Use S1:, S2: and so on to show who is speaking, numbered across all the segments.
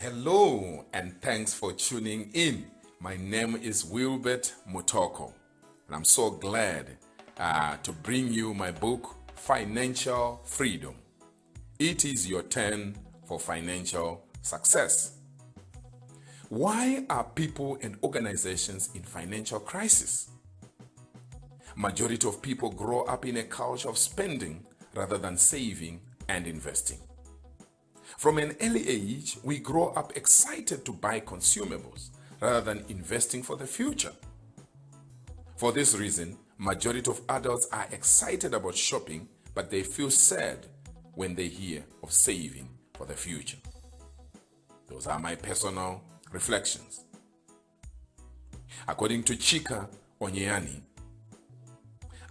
S1: Hello and thanks for tuning in. My name is Wilbert Mutoko and I'm so glad to bring you my book, Financial Freedom. It is your turn for financial success. Why are people and organizations in financial crisis? Majority of people grow up in a culture of spending rather than saving and investing. From an early age, we grow up excited to buy consumables rather than investing for the future. For this reason, majority of adults are excited about shopping, but they feel sad when they hear of saving for the future. Those are my personal reflections. According to Chika Onyeani,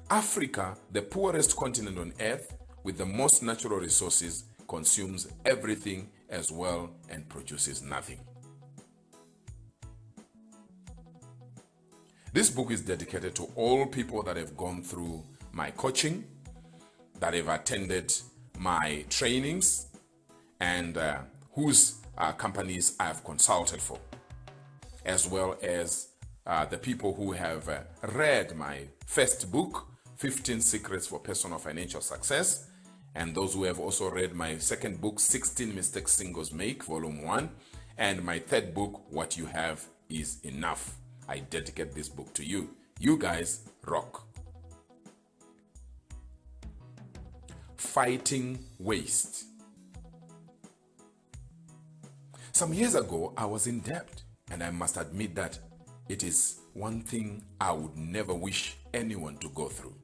S1: Africa, the poorest continent on earth with the most natural resources, consumes everything as well and produces nothing. This book is dedicated to all people that have gone through my coaching, that have attended my trainings, and whose companies I have consulted for, as well as the people who have read my first book, 15 Secrets for Personal Financial Success, and those who have also read my second book, 16 Mistakes Singles Make, Volume 1, and my third book, What You Have Is Enough. I dedicate this book to you. You guys rock. Fighting waste. Some years ago, I was in debt, and I must admit that it is one thing I would never wish anyone to go through.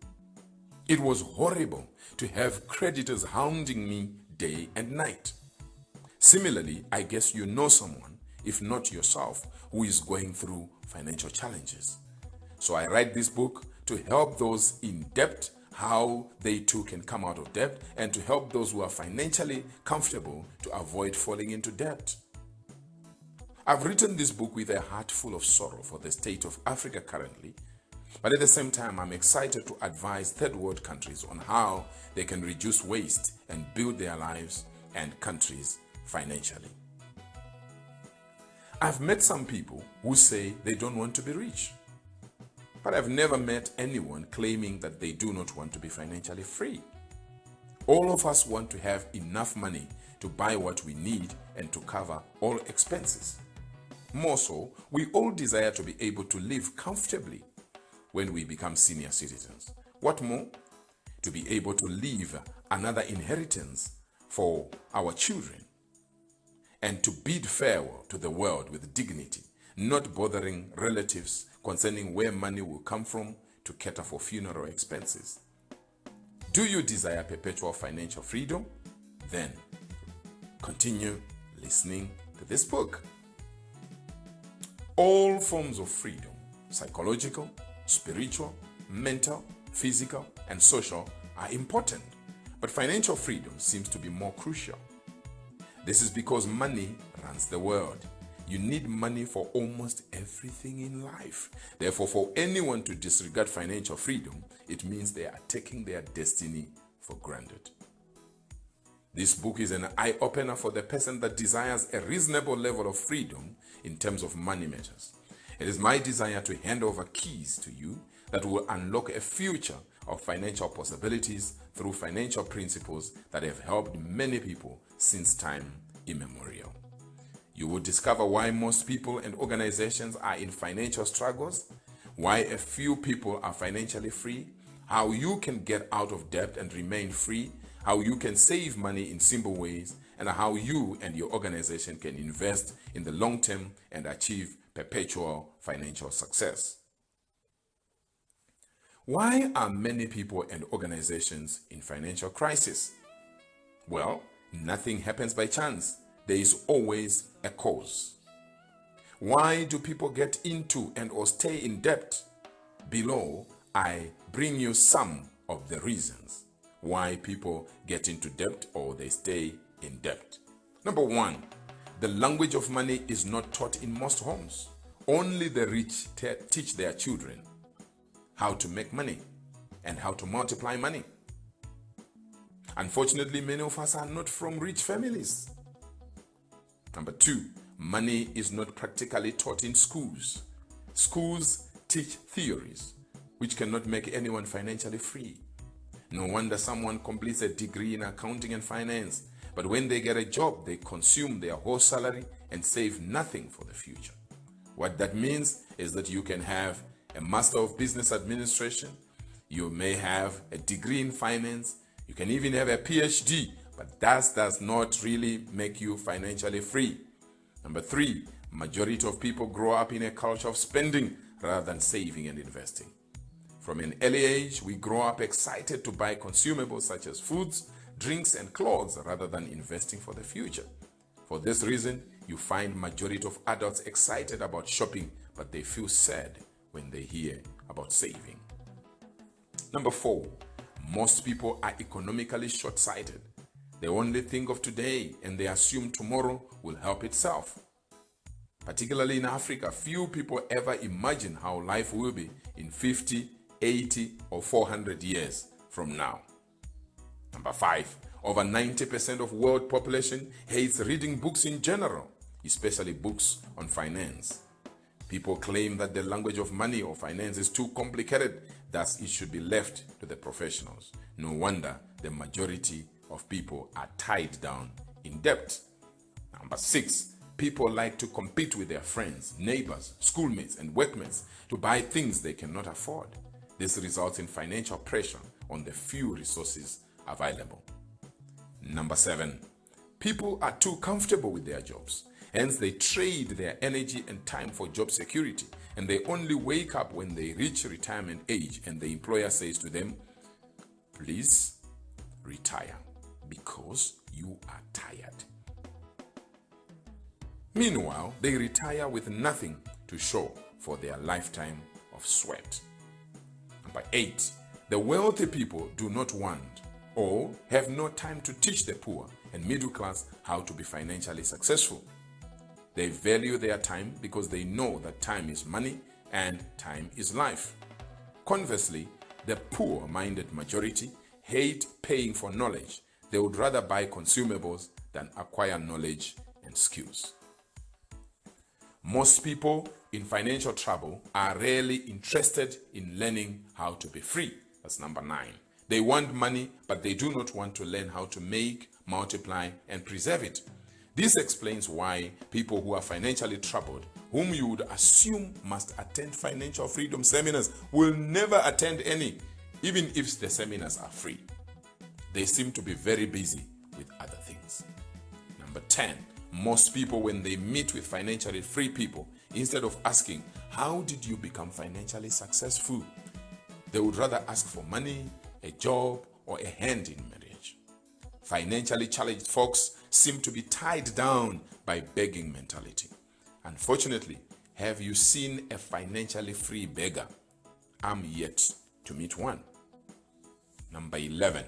S1: It was horrible to have creditors hounding me day and night. Similarly, I guess you know someone, if not yourself, who is going through financial challenges. So I write this book to help those in debt, how they too can come out of debt, and to help those who are financially comfortable to avoid falling into debt. I've written this book with a heart full of sorrow for the state of Africa currently, but at the same time, I'm excited to advise third world countries on how they can reduce waste and build their lives and countries financially. I've met some people who say they don't want to be rich, but I've never met anyone claiming that they do not want to be financially free. All of us want to have enough money to buy what we need and to cover all expenses. More so, we all desire to be able to live comfortably when we become senior citizens. What more? To be able to leave another inheritance for our children and to bid farewell to the world with dignity, not bothering relatives concerning where money will come from to cater for funeral expenses. Do you desire perpetual financial freedom? Then continue listening to this book. All forms of freedom, psychological, spiritual, mental, physical, and social, are important, but financial freedom seems to be more crucial. This is because money runs the world. You need money for almost everything in life. Therefore, for anyone to disregard financial freedom, it means they are taking their destiny for granted. This book is an eye-opener for the person that desires a reasonable level of freedom in terms of money matters. It is my desire to hand over keys to you that will unlock a future of financial possibilities through financial principles that have helped many people since time immemorial. You will discover why most people and organizations are in financial struggles, why a few people are financially free, how you can get out of debt and remain free, how you can save money in simple ways, and how you and your organization can invest in the long term and achieve perpetual financial success. Why are many people and organizations in financial crisis? Well, nothing happens by chance. There is always a cause. Why do people get into and or stay in debt? Below, I bring you some of the reasons why people get into debt or they stay in debt. Number one, the language of money is not taught in most homes. Only the rich teach their children how to make money and how to multiply money. Unfortunately, many of us are not from rich families. Number 2, money is not practically taught in schools. Schools teach theories which cannot make anyone financially free. No wonder someone completes a degree in accounting and finance, but when they get a job, they consume their whole salary and save nothing for the future. What that means is that you can have a Master of Business Administration, you may have a degree in finance, you can even have a PhD, but that does not really make you financially free. Number 3, majority of people grow up in a culture of spending rather than saving and investing. From an early age, we grow up excited to buy consumables such as foods, drinks, and clothes rather than investing for the future. For this reason, you find majority of adults excited about shopping, but they feel sad when they hear about saving. Number 4, most people are economically short-sighted. They only think of today and they assume tomorrow will help itself. Particularly in Africa, few people ever imagine how life will be in 50, 80, or 400 years from now. Number 5, over 90% of world population hates reading books in general, especially books on finance. People claim that the language of money or finance is too complicated, thus it should be left to the professionals. No wonder the majority of people are tied down in debt. Number 6, people like to compete with their friends, neighbors, schoolmates, and workmates to buy things they cannot afford. This results in financial pressure on the few resources available. Number 7, people are too comfortable with their jobs. Hence, they trade their energy and time for job security, and they only wake up when they reach retirement age and the employer says to them, please retire because you are tired. Meanwhile, they retire with nothing to show for their lifetime of sweat. Number 8, the wealthy people do not want or have no time to teach the poor and middle class how to be financially successful. They value their time because they know that time is money and time is life. Conversely, the poor-minded majority hate paying for knowledge. They would rather buy consumables than acquire knowledge and skills. Most people in financial trouble are rarely interested in learning how to be free. That's number 9. They want money, but they do not want to learn how to make, multiply, and preserve it. This explains why people who are financially troubled, whom you would assume must attend financial freedom seminars, will never attend any, even if the seminars are free. They seem to be very busy with other things. Number 10, most people, when they meet with financially free people, instead of asking, how did you become financially successful? They would rather ask for money, a job, or a hand in marriage. Financially challenged folks seem to be tied down by begging mentality. Unfortunately, have you seen a financially free beggar? I'm yet to meet one. Number 11,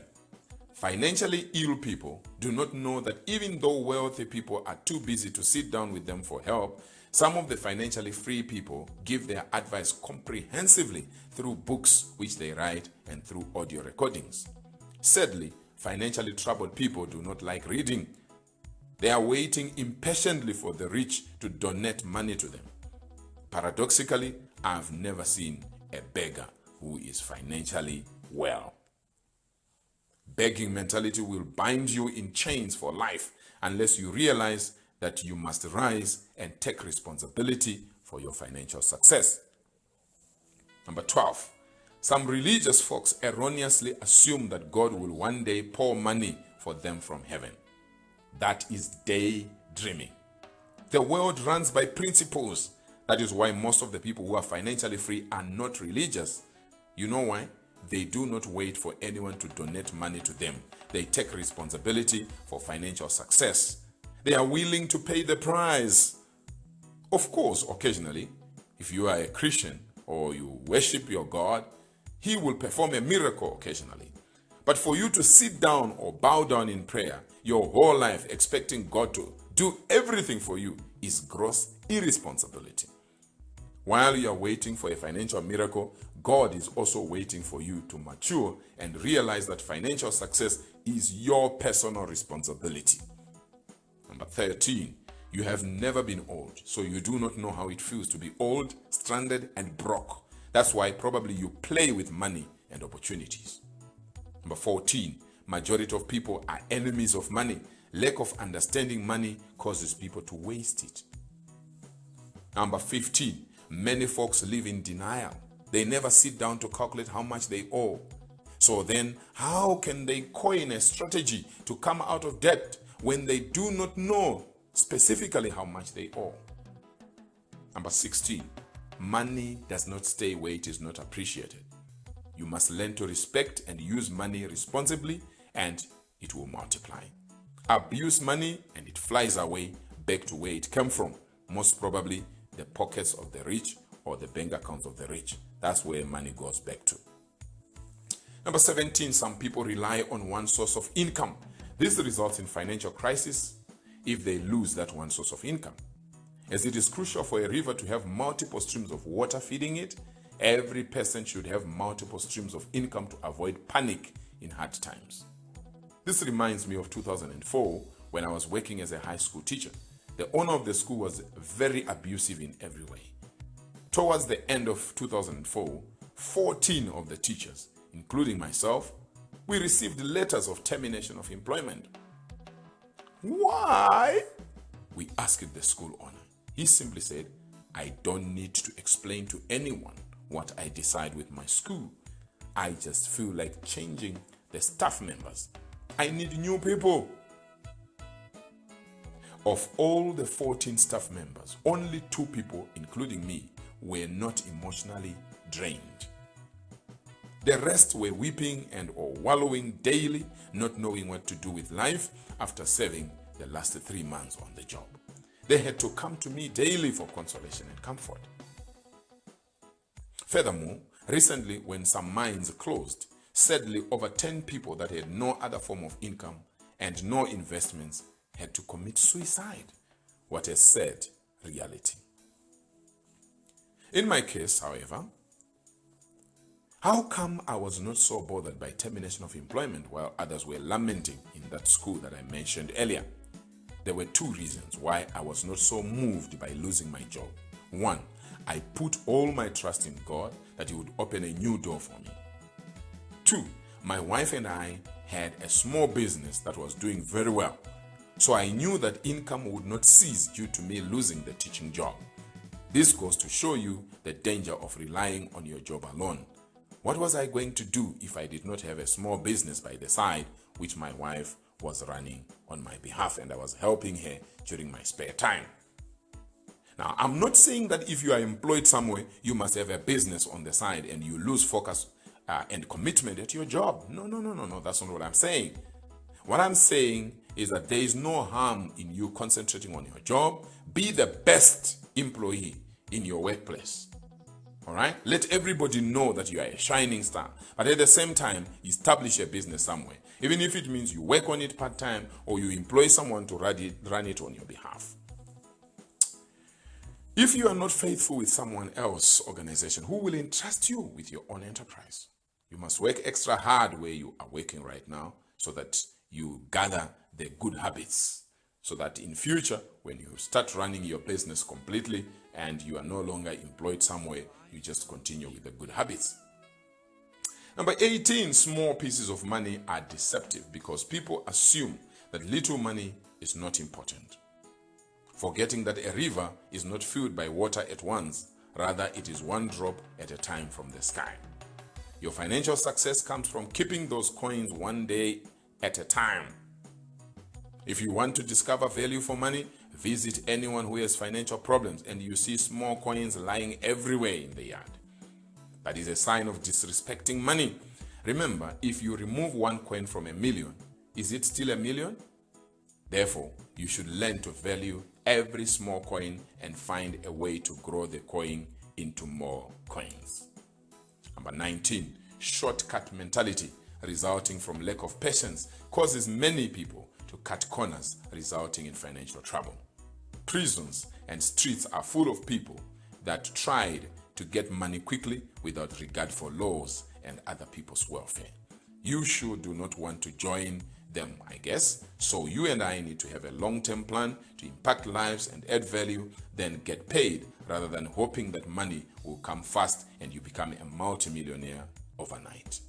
S1: financially ill people do not know that even though wealthy people are too busy to sit down with them for help, some of the financially free people give their advice comprehensively through books which they write and through audio recordings. Sadly, financially troubled people do not like reading. They are waiting impatiently for the rich to donate money to them. Paradoxically, I've never seen a beggar who is financially well. Begging mentality will bind you in chains for life unless you realize that you must rise and take responsibility for your financial success. Number 12, some religious folks erroneously assume that God will one day pour money for them from heaven. That is daydreaming. The world runs by principles. That is why most of the people who are financially free are not religious. You know why? They do not wait for anyone to donate money to them. They take responsibility for financial success. They are willing to pay the price. Of course, occasionally, if you are a Christian or you worship your God, He will perform a miracle occasionally. But for you to sit down or bow down in prayer your whole life expecting God to do everything for you is gross irresponsibility. While you are waiting for a financial miracle, God is also waiting for you to mature and realize that financial success is your personal responsibility. Number 13, You have never been old, so you do not know how it feels to be old, stranded, and broke. That's why probably you play with money and opportunities. Number 14, majority of people are enemies of money. Lack of understanding money causes people to waste it. Number 15, many folks live in denial. They never sit down to calculate how much they owe. So then, how can they coin a strategy to come out of debt when they do not know specifically how much they owe? Number 16, money does not stay where it is not appreciated. You must learn to respect and use money responsibly, and it will multiply. Abuse money and it flies away back to where it came from, most probably the pockets of the rich or the bank accounts of the rich. That's where money goes back to. Number 17, some people rely on one source of income. This results in financial crisis if they lose that one source of income. As it is crucial for a river to have multiple streams of water feeding it, every person should have multiple streams of income to avoid panic in hard times. This reminds me of 2004 when I was working as a high school teacher. The owner of the school was very abusive in every way. Towards the end of 2004, 14 of the teachers, including myself, we received letters of termination of employment. Why? We asked the school owner. He simply said, I don't need to explain to anyone what I decide with my school. I just feel like changing the staff members. I need new people. Of all the 14 staff members, only 2 people, including me, were not emotionally drained. The rest were weeping and or wallowing daily, not knowing what to do with life after serving the last 3 months on the job. They had to come to me daily for consolation and comfort. Furthermore, recently when some mines closed, sadly over 10 people that had no other form of income and no investments had to commit suicide. What a sad reality. In my case, however, how come I was not so bothered by termination of employment while others were lamenting in that school that I mentioned earlier? There were 2 reasons why I was not so moved by losing my job. 1, I put all my trust in God that He would open a new door for me. 2, my wife and I had a small business that was doing very well. So I knew that income would not cease due to me losing the teaching job. This goes to show you the danger of relying on your job alone. What was I going to do if I did not have a small business by the side, which my wife was running on my behalf and I was helping her during my spare time? Now, I'm not saying that if you are employed somewhere, you must have a business on the side and you lose focus and commitment at your job. No, that's not what I'm saying. What I'm saying is that there is no harm in you concentrating on your job. Be the best employee in your workplace. All right? Let everybody know that you are a shining star. But at the same time, establish a business somewhere. Even if it means you work on it part-time or you employ someone to run it on your behalf. If you are not faithful with someone else's organization, who will entrust you with your own enterprise? You must work extra hard where you are working right now so that you gather the good habits, so that in future, when you start running your business completely and you are no longer employed somewhere, you just continue with the good habits. Number 18, small pieces of money are deceptive because people assume that little money is not important, forgetting that a river is not filled by water at once, rather it is one drop at a time from the sky. Your financial success comes from keeping those coins one day at a time. If you want to discover value for money, visit anyone who has financial problems and you see small coins lying everywhere in the yard. That is a sign of disrespecting money. Remember, if you remove 1 coin from a million, is it still a million? Therefore, you should learn to value every small coin and find a way to grow the coin into more coins. Number 19, shortcut mentality resulting from lack of patience causes many people to cut corners, resulting in financial trouble. Prisons and streets are full of people that tried to get money quickly without regard for laws and other people's welfare. You sure do not want to join them, I guess. So you and I need to have a long-term plan to impact lives and add value, then get paid rather than hoping that money will come fast and you become a multimillionaire overnight.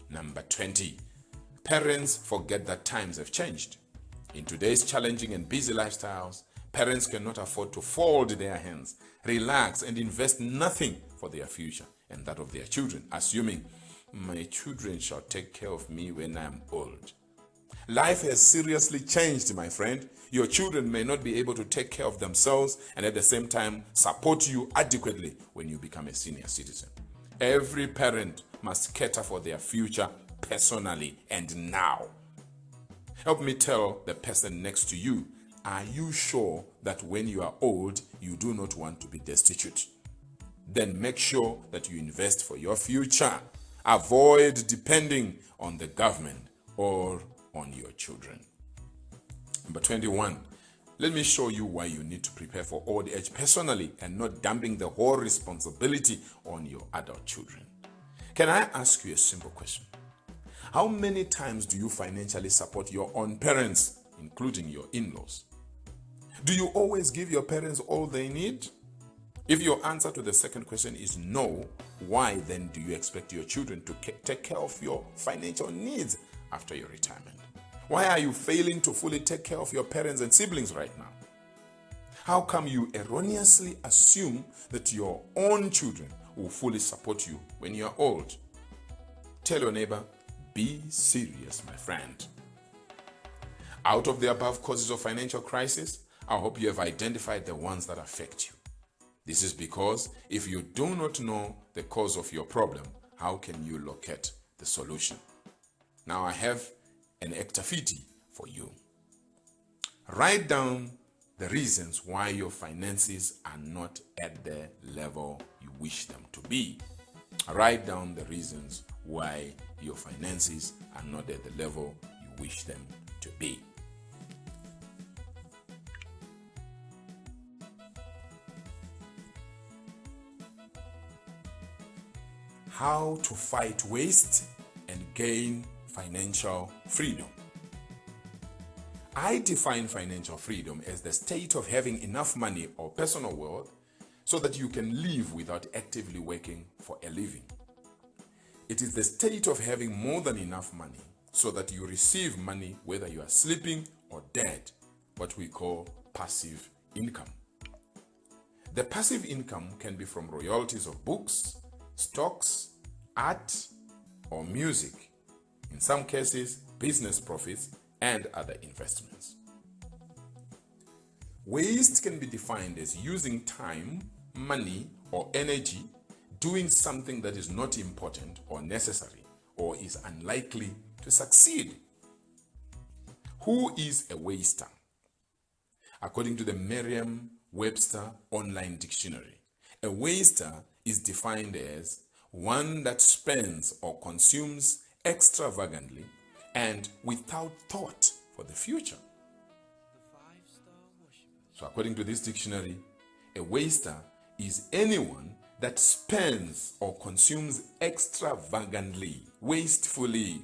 S1: Number 20, parents forget that times have changed. In today's challenging and busy lifestyles, parents cannot afford to fold their hands, relax, and invest nothing for their future and that of their children, assuming my children shall take care of me when I am old. Life has seriously changed, my friend. Your children may not be able to take care of themselves and at the same time support you adequately when you become a senior citizen. Every parent must cater for their future personally and now. Help me tell the person next to you, are you sure that when you are old, you do not want to be destitute? Then make sure that you invest for your future. Avoid depending on the government or on your children. Number 21, let me show you why you need to prepare for old age personally and not dumping the whole responsibility on your adult children. Can I ask you a simple question? How many times do you financially support your own parents, including your in-laws? Do you always give your parents all they need? If your answer to the second question is no, why then do you expect your children to take care of your financial needs after your retirement? Why are you failing to fully take care of your parents and siblings right now? How come you erroneously assume that your own children will fully support you when you are old? Tell your neighbor, be serious, my friend. Out of the above causes of financial crisis, I hope you have identified the ones that affect you. This is because if you do not know the cause of your problem, how can you locate the solution? Now I have an activity for you. Write down the reasons why your finances are not at the level you wish them to be. Write down the reasons why your finances are not at the level you wish them to be. How to fight waste and gain financial freedom. I define financial freedom as the state of having enough money or personal wealth so that you can live without actively working for a living. It is the state of having more than enough money so that you receive money whether you are sleeping or dead, what we call passive income. The passive income can be from royalties of books, stocks, art, or music. In some cases, business profits and other investments. Waste can be defined as using time, money, or energy doing something that is not important or necessary or is unlikely to succeed. Who is a waster? According to the Merriam-Webster Online Dictionary, a waster is defined as one that spends or consumes extravagantly and without thought for the future. So according to this dictionary, a waster is anyone that spends or consumes extravagantly, wastefully,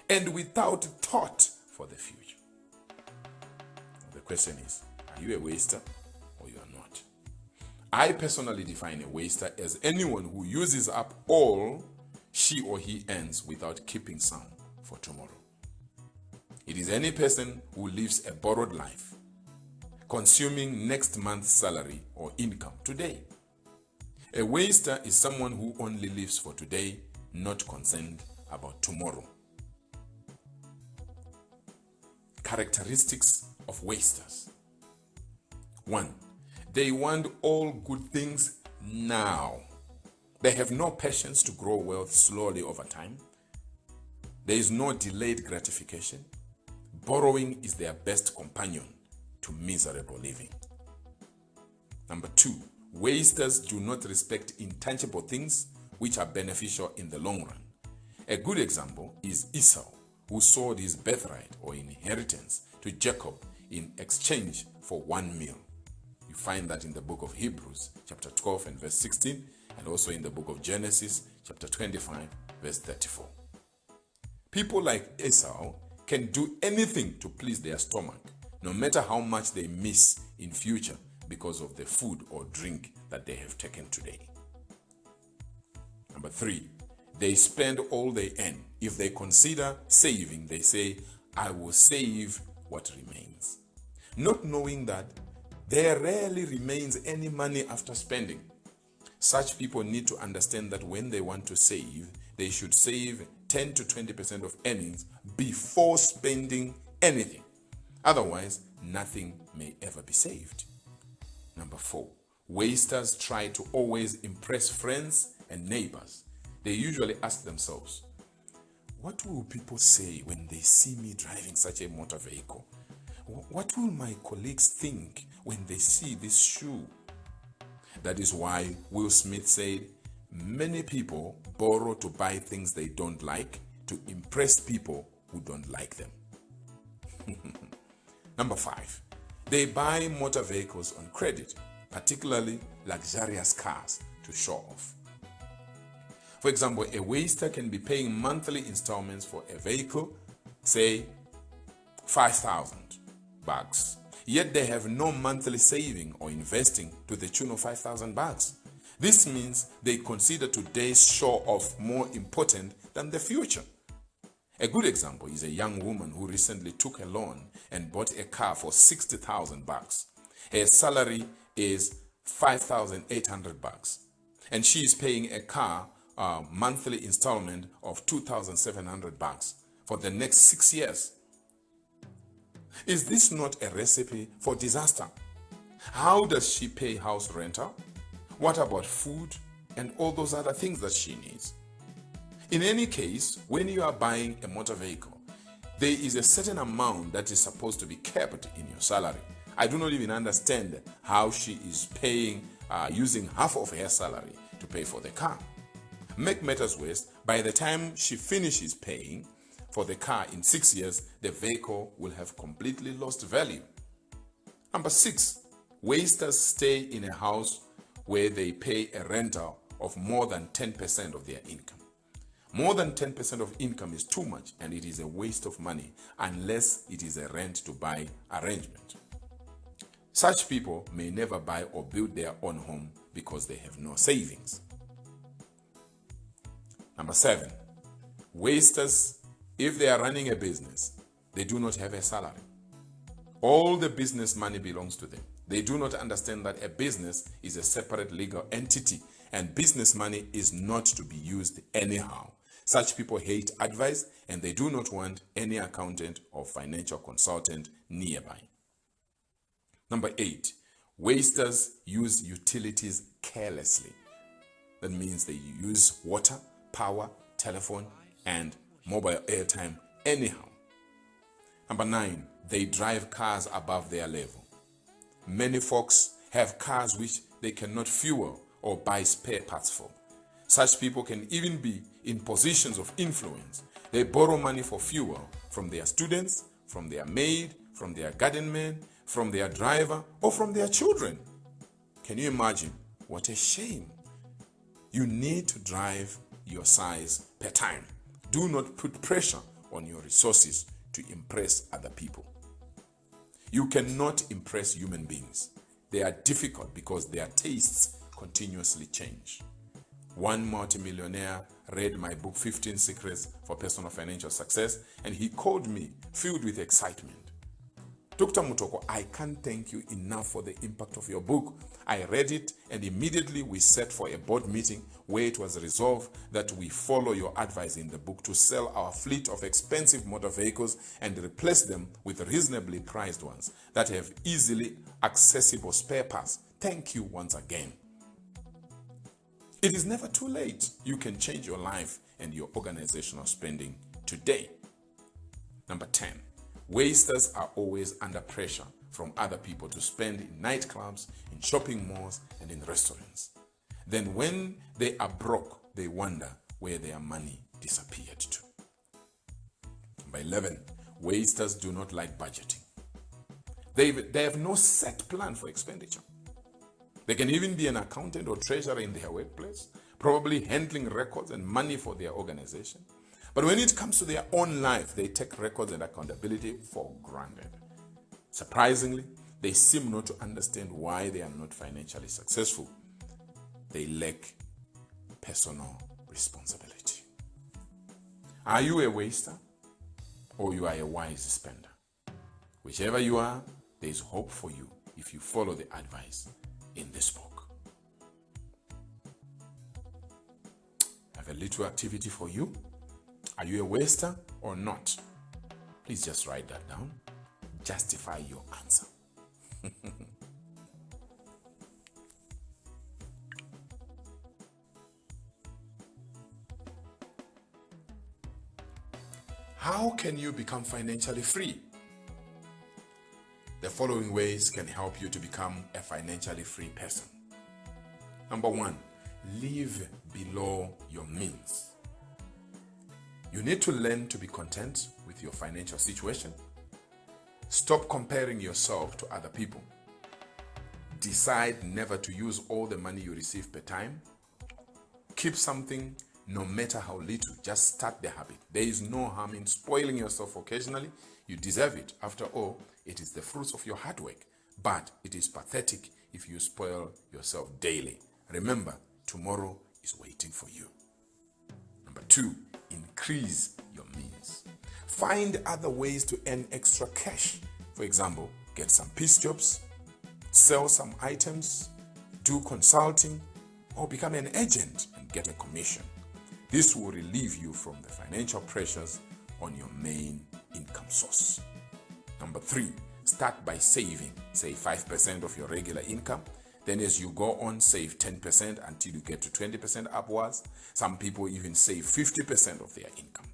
S1: and without thought for the future. The question is, are you a waster or you are not? I personally define a waster as anyone who uses up all she or he earns without keeping some for tomorrow. It is any person who lives a borrowed life, consuming next month's salary or income today. A waster is someone who only lives for today, not concerned about tomorrow. Characteristics of wasters. 1. They want all good things now. They have no patience to grow wealth slowly over time. There is no delayed gratification. Borrowing is their best companion to miserable living. Number 2, wasters do not respect intangible things which are beneficial in the long run. A good example is Esau, who sold his birthright or inheritance to Jacob in exchange for one meal. You find that in the book of Hebrews, chapter 12 and verse 16, and also in the book of Genesis, chapter 25, verse 34. People like Esau can do anything to please their stomach, no matter how much they miss in future because of the food or drink that they have taken today. Number 3, they spend all they earn. If they consider saving, they say, I will save what remains. Not knowing that there rarely remains any money after spending. Such people need to understand that when they want to save, they should save 10 to 20% of earnings before spending anything. Otherwise, nothing may ever be saved. Number 4, wasters try to always impress friends and neighbors. They usually ask themselves, what will people say when they see me driving such a motor vehicle? What will my colleagues think when they see this shoe? That is why Will Smith said, many people borrow to buy things they don't like to impress people who don't like them. Number 5, they buy motor vehicles on credit, particularly luxurious cars, to show off. For example, a waster can be paying monthly installments for a vehicle, say $5,000, yet they have no monthly saving or investing to the tune of $5,000. This means they consider today's show off more important than the future. A good example is a young woman who recently took a loan and bought a car for $60,000. Her salary is $5,800, and she is paying a car monthly installment of $2,700 for the next 6 years. Is this not a recipe for disaster? How does she pay house rental? What about food and all those other things that she needs? In any case, when you are buying a motor vehicle, there is a certain amount that is supposed to be kept in your salary. I do not even understand how she is paying, using half of her salary to pay for the car. Make matters worse, by the time she finishes paying for the car in 6 years, the vehicle will have completely lost value. Number 6, wasters stay in a house where they pay a rental of more than 10% of their income. More than 10% of income is too much, and it is a waste of money unless it is a rent to buy arrangement. Such people may never buy or build their own home because they have no savings. Number 7, wasters, if they are running a business, they do not have a salary. All the business money belongs to them. They do not understand that a business is a separate legal entity and business money is not to be used anyhow. Such people hate advice and they do not want any accountant or financial consultant nearby. Number 8, wasters use utilities carelessly. That means they use water, power, telephone, and mobile airtime anyhow. Number 9, they drive cars above their level. Many folks have cars which they cannot fuel or buy spare parts for. Such people can even be in positions of influence. They borrow money for fuel from their students, from their maid, from their garden man, from their driver, or from their children. Can you imagine? What a shame. You need to drive your size per time. Do not put pressure on your resources to impress other people. You cannot impress human beings. They are difficult because their tastes continuously change. One multimillionaire read my book 15 Secrets for Personal Financial Success, and he called me filled with excitement. Dr. Mutoko, I can't thank you enough for the impact of your book. I read it and immediately we set for a board meeting where it was resolved that we follow your advice in the book to sell our fleet of expensive motor vehicles and replace them with reasonably priced ones that have easily accessible spare parts. Thank you once again. It is never too late. You can change your life and your organizational spending today. Number 10. Wasters are always under pressure from other people to spend in nightclubs, in shopping malls, and in restaurants. Then when they are broke, they wonder where their money disappeared to. Number 11, wasters do not like budgeting. They have no set plan for expenditure. They can even be an accountant or treasurer in their workplace, probably handling records and money for their organization. But when it comes to their own life, they take records and accountability for granted. Surprisingly, they seem not to understand why they are not financially successful. They lack personal responsibility. Are you a waster or you are a wise spender? Whichever you are, there is hope for you if you follow the advice in this book. I have a little activity for you. Are you a waster or not? Please just write that down. Justify your answer. How can you become financially free? The following ways can help you to become a financially free person. Number one, live below your means. You need to learn to be content with your financial situation. Stop comparing yourself to other people. Decide never to use all the money you receive per time. Keep something no matter how little. Just start the habit. There is no harm in spoiling yourself occasionally. You deserve it. After all, it is the fruits of your hard work. But it is pathetic if you spoil yourself daily. Remember, tomorrow is waiting for you. Number two, increase your means. Find other ways to earn extra cash. For example, get some piece jobs, sell some items, do consulting, or become an agent and get a commission. This will relieve you from the financial pressures on your main income source. Number three, start by saving, say 5% of your regular income. Then as you go on, save 10% until you get to 20% upwards. Some people even save 50% of their income.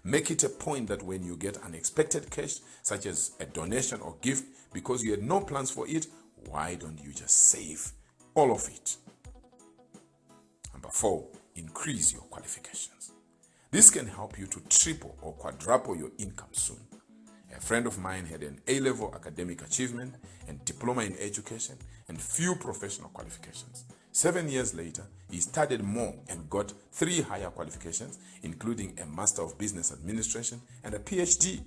S1: Make it a point that when you get unexpected cash, such as a donation or gift, because you had no plans for it, why don't you just save all of it? Number four, increase your qualifications. This can help you to triple or quadruple your income soon. A friend of mine had an A-level academic achievement and diploma in education and few professional qualifications. 7 years later, he studied more and got 3 higher qualifications, including a Master of Business Administration and a PhD.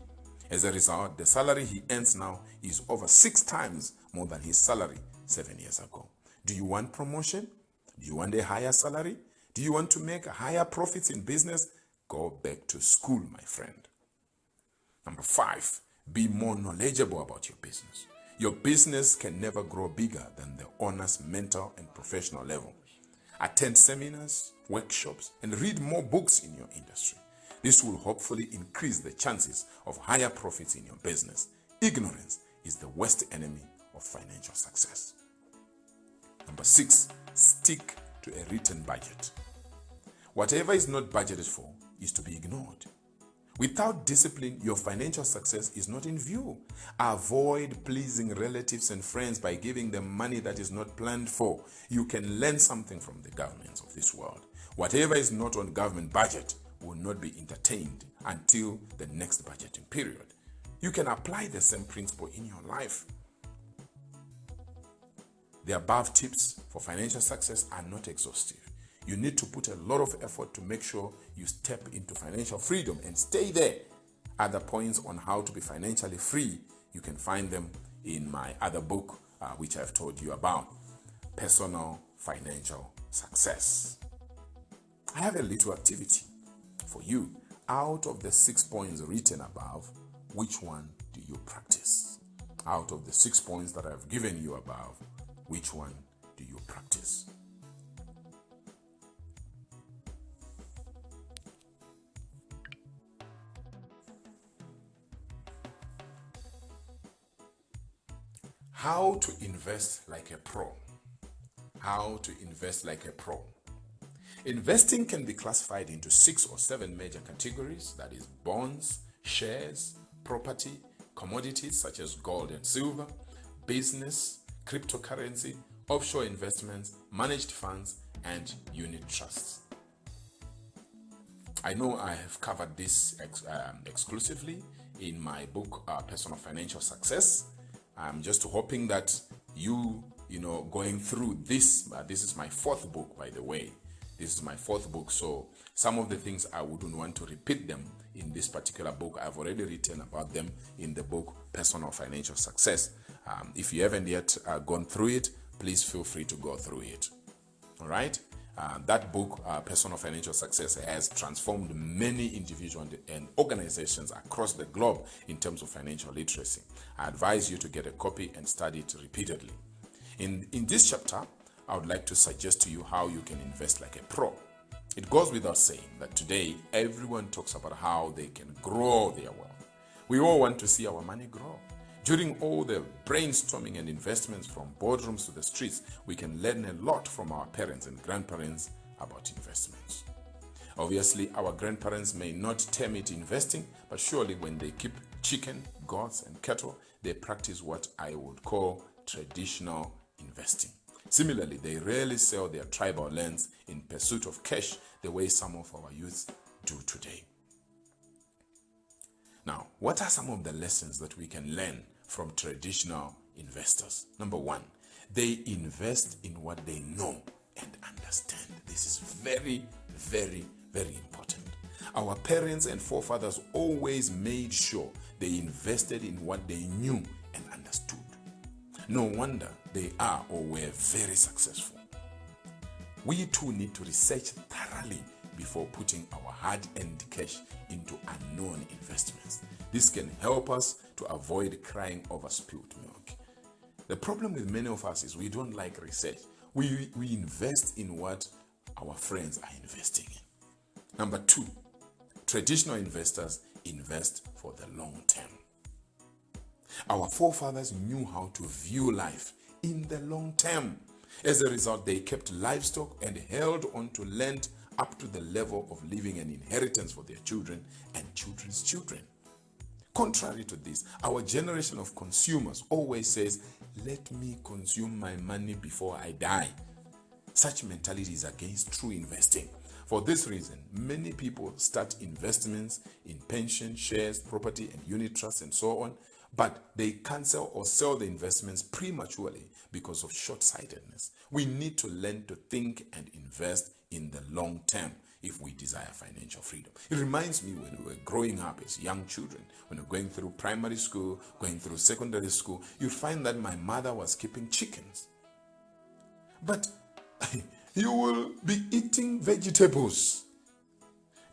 S1: As a result, the salary he earns now is over 6 times more than his salary 7 years ago. Do you want promotion? Do you want a higher salary? Do you want to make higher profits in business? Go back to school, my friend. Number 5, be more knowledgeable about your business. Your business can never grow bigger than the owner's mental and professional level. Attend seminars, workshops, and read more books in your industry. This will hopefully increase the chances of higher profits in your business. Ignorance is the worst enemy of financial success. Number 6, stick to a written budget. Whatever is not budgeted for is to be ignored. Without discipline, your financial success is not in view. Avoid pleasing relatives and friends by giving them money that is not planned for. You can learn something from the governments of this world. Whatever is not on government budget will not be entertained until the next budgeting period. You can apply the same principle in your life. The above tips for financial success are not exhaustive. You need to put a lot of effort to make sure you step into financial freedom and stay there. Other points on how to be financially free, you can find them in my other book, which I've told you about, Personal Financial Success. I have a little activity for you. Out of the 6 points written above, which one do you practice? Out of the 6 points that I've given you above, which one do you practice? How to invest like a pro. How to invest like a pro. Investing can be classified into 6 or 7 major categories, that is bonds, shares, property, commodities such as gold and silver, business, cryptocurrency, offshore investments, managed funds, and unit trusts. I know I have covered this exclusively in my book, Personal Financial Success. I'm just hoping that you going through this, this is my 4th book, by the way. This is my fourth book, so some of the things I wouldn't want to repeat them in this particular book. I've already written about them in the book Personal Financial Success. If you haven't yet gone through it, please feel free to go through it. All right? That book, Personal Financial Success, has transformed many individuals and organizations across the globe in terms of financial literacy. I advise you to get a copy and study it repeatedly. In this chapter, I would like to suggest to you how you can invest like a pro. It goes without saying that today everyone talks about how they can grow their wealth. We all want to see our money grow. During all the brainstorming and investments from boardrooms to the streets, we can learn a lot from our parents and grandparents about investments. Obviously, our grandparents may not term it investing, but surely when they keep chicken, goats, and cattle, they practice what I would call traditional investing. Similarly, they rarely sell their tribal lands in pursuit of cash the way some of our youths do today. Now, what are some of the lessons that we can learn from traditional investors? Number one, they invest in what they know and understand. This is very, very, very important. Our parents and forefathers always made sure they invested in what they knew and understood. No wonder they are or were very successful. We too need to research thoroughly before putting our hard-earned cash into unknown investments. This can help us to avoid crying over spilled milk. The problem with many of us is we don't like research. We invest in what our friends are investing in. Number two, traditional investors invest for the long term. Our forefathers knew how to view life in the long term. As a result, they kept livestock and held on to land up to the level of leaving an inheritance for their children and children's children. Contrary to this, our generation of consumers always says, "Let me consume my money before I die." Such mentality is against true investing. For this reason, many people start investments in pension, shares, property, and unit trusts, and so on, but they cancel or sell the investments prematurely because of short-sightedness. We need to learn to think and invest in the long term if we desire financial freedom. It reminds me when we were growing up as young children, when we were going through primary school, going through secondary school, you'd find that my mother was keeping chickens. But you will be eating vegetables.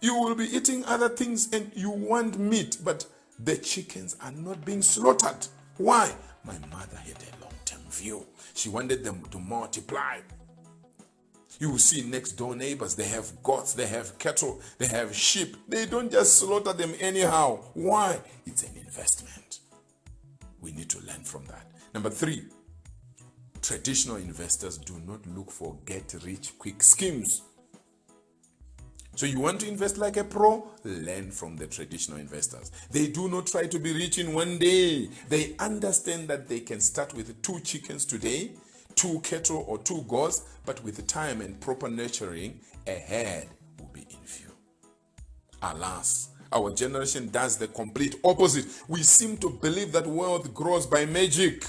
S1: You will be eating other things and you want meat, but the chickens are not being slaughtered. Why? My mother had a long-term view. She wanted them to multiply. You will see next door neighbors, they have goats, they have cattle, they have sheep. They don't just slaughter them anyhow. Why? It's an investment. We need to learn from that. Number three, traditional investors do not look for get-rich-quick schemes. So you want to invest like a pro? Learn from the traditional investors. They do not try to be rich in one day. They understand that they can start with 2 chickens today, 2 cattle or 2 goats, but with time and proper nurturing, a herd will be in view. Alas, our generation does the complete opposite. We seem to believe that wealth grows by magic.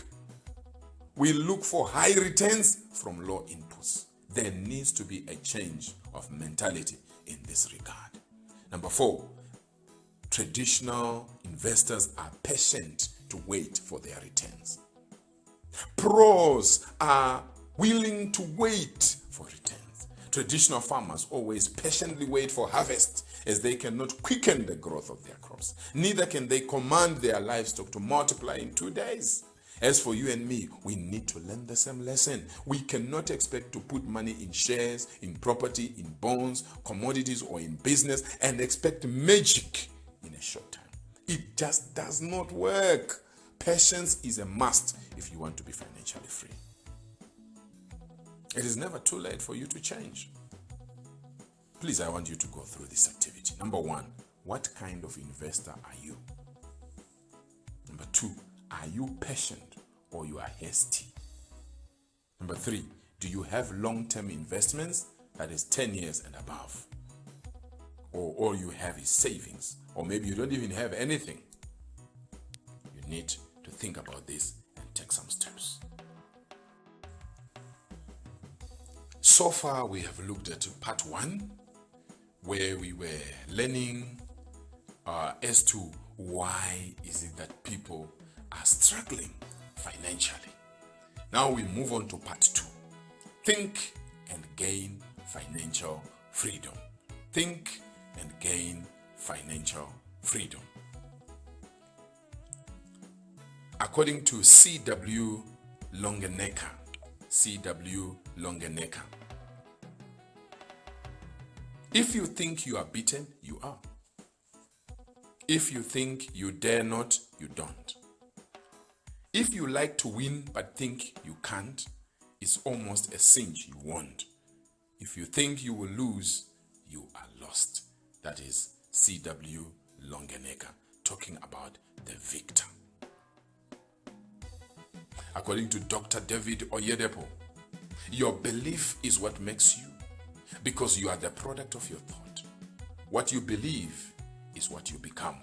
S1: We look for high returns from low inputs. There needs to be a change of mentality in this regard. Number 4, traditional investors are patient to wait for their returns. Pros are willing to wait for returns. Traditional farmers always patiently wait for harvest, as they cannot quicken the growth of their crops. Neither can they command their livestock to multiply in 2 days. As for you and me, we need to learn the same lesson. We cannot expect to put money in shares, in property, in bonds, commodities, or in business and expect magic in a short time. It just does not work. Patience is a must if you want to be financially free. It is never too late for you to change. Please, I want you to go through this activity. Number 1, what kind of investor are you? Number 2, are you patient or you are hasty? Number 3, do you have long-term investments, that is 10 years and above? Or all you have is savings, or maybe you don't even have anything. You need to think about this and take some steps. So So far, we have looked at part 1, where we were learning as to why is it that people are struggling financially. Now we move on to part 2. Think and gain financial freedom. Think and gain financial freedom. According to C.W. Longenecker, if you think you are beaten, you are. If you think you dare not, you don't. If you like to win but think you can't, it's almost a cinch you won't. If you think you will lose, you are lost. That is C.W. Longenecker talking about the victor. According to Dr. David Oyedepo, your belief is what makes you, because you are the product of your thought. What you believe is what you become,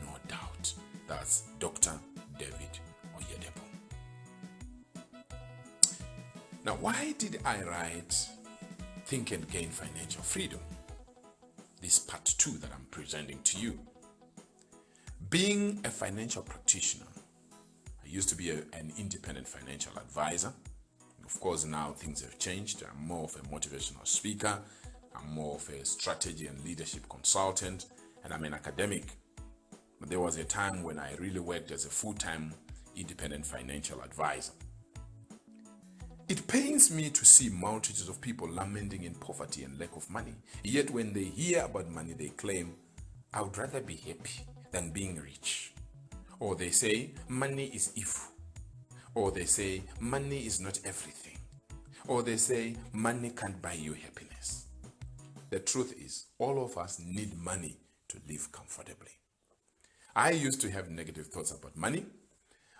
S1: no doubt. That's Dr. David Oyedepo. Now, why did I write Think and Gain Financial Freedom? This part 2 that I'm presenting to you. Being a financial practitioner, I used to be an independent financial advisor. Of course, now things have changed. I'm more of a motivational speaker. I'm more of a strategy and leadership consultant, and I'm an academic. But there was a time when I really worked as a full-time independent financial advisor. It pains me to see multitudes of people lamenting in poverty and lack of money. Yet when they hear about money, they claim, I would rather be happy than being rich. Or they say, money is evil. Or they say, money is not everything. Or they say, money can't buy you happiness. The truth is, all of us need money to live comfortably. I used to have negative thoughts about money,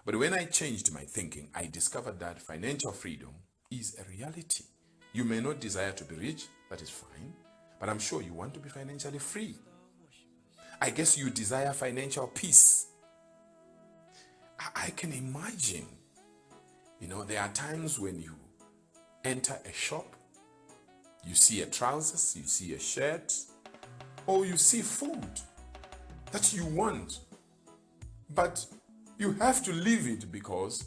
S1: but when I changed my thinking, I discovered that financial freedom is a reality. You may not desire to be rich, that is fine, but I'm sure you want to be financially free. I guess you desire financial peace. I can imagine, there are times when you enter a shop, you see a trousers, you see a shirt, or you see food that you want, but you have to leave it because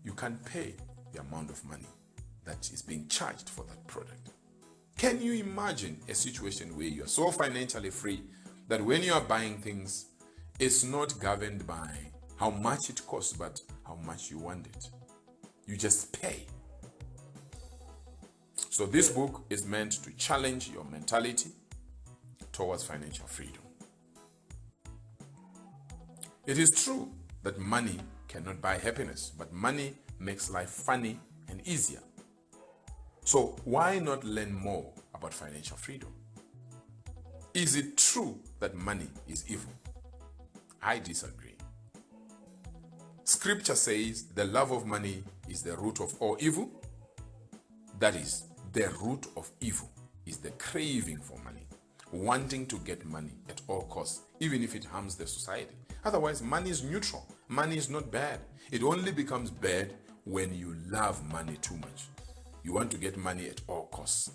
S1: you can't pay the amount of money that is being charged for that product. Can you imagine a situation where you are so financially free that when you are buying things, it's not governed by how much it costs, but how much you want it? You just pay. So this book is meant to challenge your mentality towards financial freedom. It is true that money cannot buy happiness, but money makes life funny and easier. So why not learn more about financial freedom? Is it true that money is evil? I disagree. Scripture says the love of money is the root of all evil. That is, the root of evil is the craving for money, wanting to get money at all costs, even if it harms the society. Otherwise, money is neutral. Money is not bad. It only becomes bad when you love money too much. You want to get money at all costs.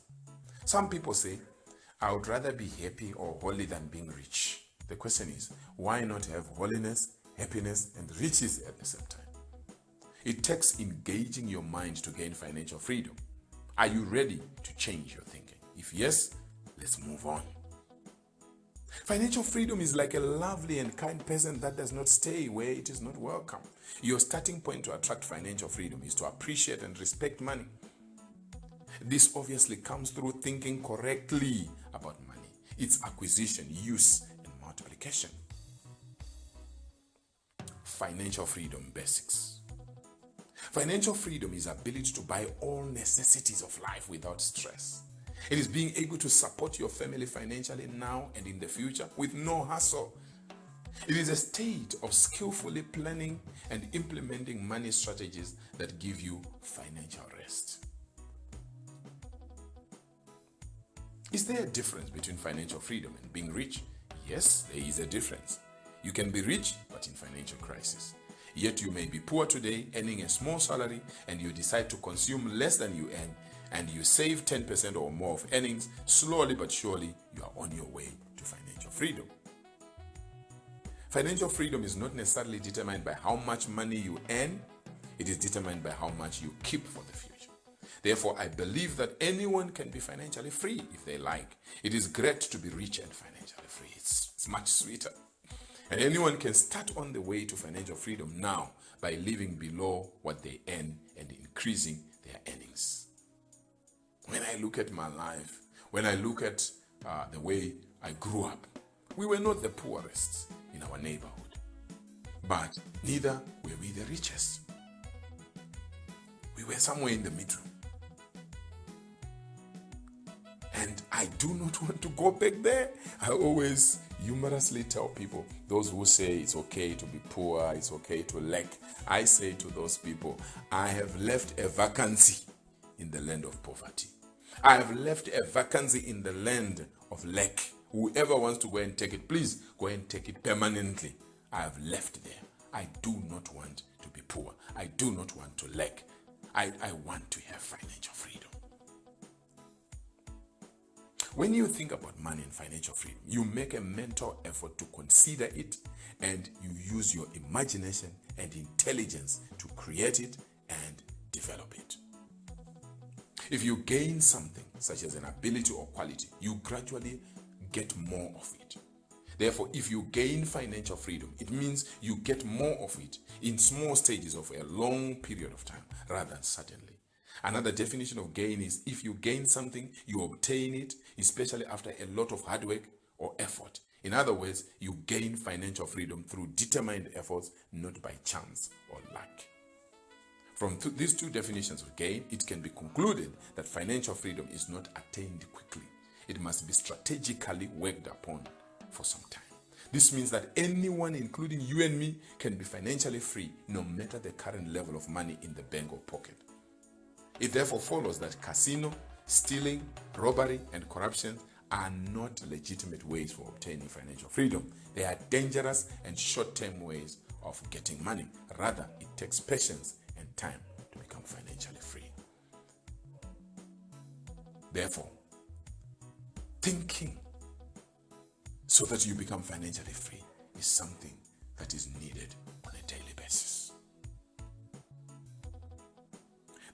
S1: Some people say, I would rather be happy or holy than being rich. The question is, why not have holiness, happiness, and riches at the same time? It takes engaging your mind to gain financial freedom. Are you ready to change your thinking? If yes, let's move on. Financial freedom is like a lovely and kind person that does not stay where it is not welcome. Your starting point to attract financial freedom is to appreciate and respect money. This obviously comes through thinking correctly about money, its acquisition, use, and multiplication. Financial freedom basics. Financial freedom is ability to buy all necessities of life without stress. It is being able to support your family financially now and in the future with no hassle. It is a state of skillfully planning and implementing money strategies that give you financial rest. Is there a difference between financial freedom and being rich? Yes, there is a difference. You can be rich, but in financial crisis. Yet you may be poor today, earning a small salary, and you decide to consume less than you earn, and you save 10% or more of earnings, slowly but surely you are on your way to financial freedom. Financial freedom is not necessarily determined by how much money you earn, it is determined by how much you keep for the future. Therefore, I believe that anyone can be financially free if they like. It is great to be rich and financially free. It's much sweeter. And anyone can start on the way to financial freedom now by living below what they earn and increasing their earnings. When I look at my life, when I look at the way I grew up, we were not the poorest in our neighborhood, but neither were we the richest. We were somewhere in the middle. And I do not want to go back there. I always humorously tell people, those who say it's okay to be poor, it's okay to lack, I say to those people, I have left a vacancy in the land of poverty. I have left a vacancy in the land of lack. Whoever wants to go and take it, please go and take it permanently. I have left there. I do not want to be poor. I do not want to lack. I want to have financial freedom. When you think about money and financial freedom, you make a mental effort to consider it, and you use your imagination and intelligence to create it and develop it. If you gain something, such as an ability or quality, you gradually get more of it. Therefore, if you gain financial freedom, it means you get more of it in small stages of a long period of time, rather than suddenly. Another definition of gain is if you gain something, you obtain it, especially after a lot of hard work or effort. In other words, you gain financial freedom through determined efforts, not by chance or luck. From these two definitions of gain, it can be concluded that financial freedom is not attained quickly. It must be strategically worked upon for some time. This means that anyone, including you and me, can be financially free no matter the current level of money in the bank or pocket. It therefore follows that casino, stealing, robbery, and corruption are not legitimate ways for obtaining financial freedom. They are dangerous and short-term ways of getting money. Rather, it takes patience and time to become financially free. Therefore, thinking so that you become financially free is something that is needed on a daily basis.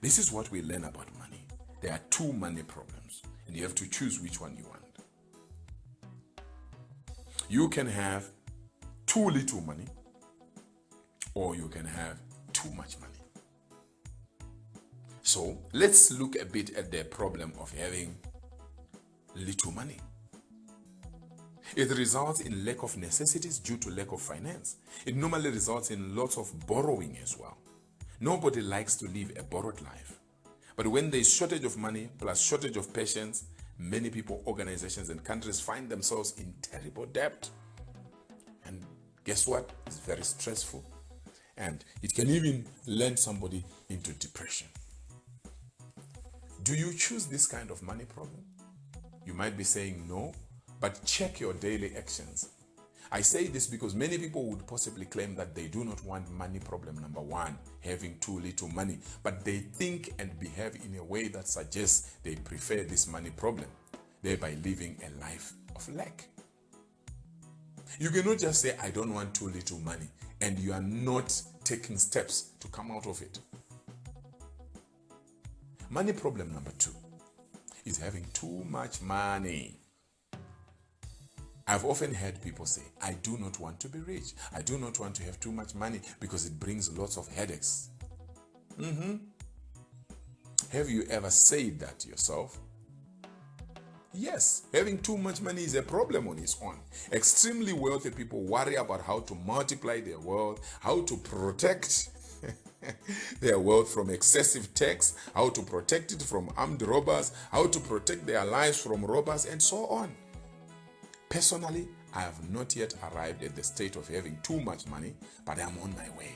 S1: This is what we learn about money. There are two money problems, and you have to choose which one you want. You can have too little money, or you can have too much money. So let's look a bit at the problem of having little money. It results in lack of necessities due to lack of finance. It normally results in lots of borrowing as well. Nobody likes to live a borrowed life. But when there is shortage of money plus shortage of patience, many people, organizations, and countries find themselves in terrible debt. And guess what? It's very stressful. And it can even land somebody into depression. Do you choose this kind of money problem? You might be saying no, but check your daily actions. I say this because many people would possibly claim that they do not want money problem number one, having too little money, but they think and behave in a way that suggests they prefer this money problem, thereby living a life of lack. You cannot just say, I don't want too little money, and you are not taking steps to come out of it. Money problem number two is having too much money. I've often heard people say, I do not want to be rich. I do not want to have too much money because it brings lots of headaches. Have you ever said that to yourself? Yes, having too much money is a problem on its own. Extremely wealthy people worry about how to multiply their wealth, how to protect their wealth from excessive tax, how to protect it from armed robbers, how to protect their lives from robbers, and so on. Personally, I have not yet arrived at the state of having too much money, but I'm on my way.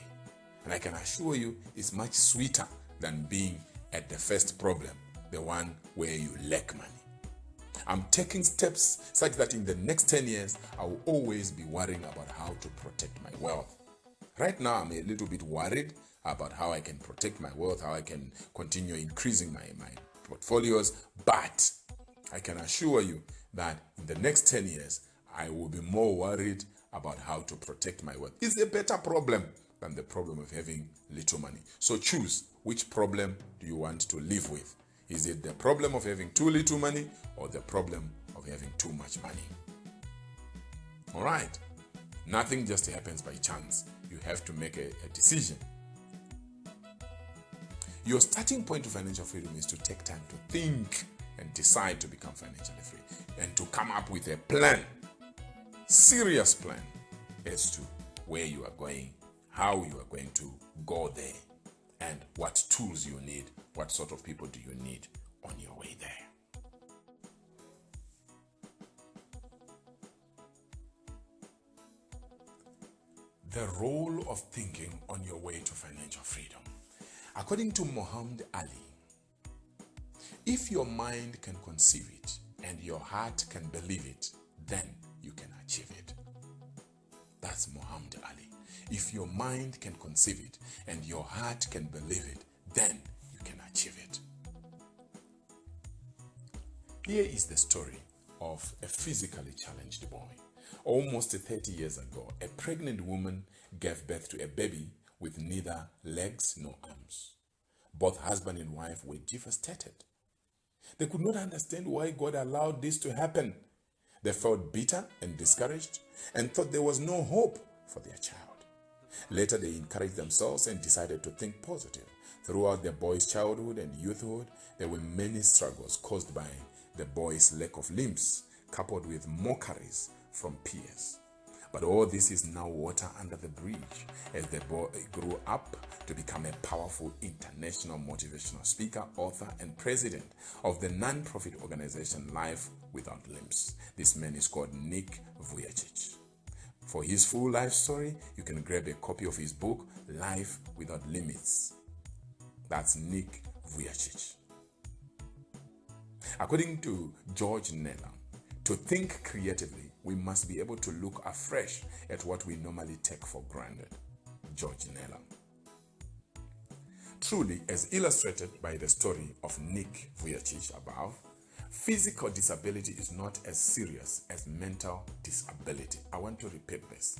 S1: And I can assure you, it's much sweeter than being at the first problem, the one where you lack money. I'm taking steps such that in the next 10 years, I will always be worrying about how to protect my wealth. Right now, I'm a little bit worried about how I can protect my wealth, how I can continue increasing my portfolios, but I can assure you that in the next 10 years, I will be more worried about how to protect my wealth. It's a better problem than the problem of having little money. So choose, which problem do you want to live with? Is it the problem of having too little money or the problem of having too much money? All right. Nothing just happens by chance. You have to make a decision. Your starting point to financial freedom is to take time to think and decide to become financially free and to come up with a plan, serious plan as to where you are going, how you are going to go there, and what tools you need, what sort of people do you need on your way there. The role of thinking on your way to financial freedom. According to Muhammad Ali, if your mind can conceive it and your heart can believe it, then you can achieve it. That's Muhammad Ali. If your mind can conceive it and your heart can believe it, then you can achieve it. Here is the story of a physically challenged boy. Almost 30 years ago, a pregnant woman gave birth to a baby with neither legs nor arms. Both husband and wife were devastated. They could not understand why God allowed this to happen. They felt bitter and discouraged and thought there was no hope for their child. Later, they encouraged themselves and decided to think positive. Throughout the boy's childhood and youthhood, there were many struggles caused by the boy's lack of limbs, coupled with mockeries from peers. But all this is now water under the bridge as the boy grew up to become a powerful international motivational speaker, author, and president of the non-profit organization Life Without Limbs. This man is called Nick Vujicic. For his full life story, you can grab a copy of his book, Life Without Limits. That's Nick Vujicic. According to George Neller, to think creatively, we must be able to look afresh at what we normally take for granted. George Neller. Truly, as illustrated by the story of Nick Vujicic above, physical disability is not as serious as mental disability. I want to repeat this.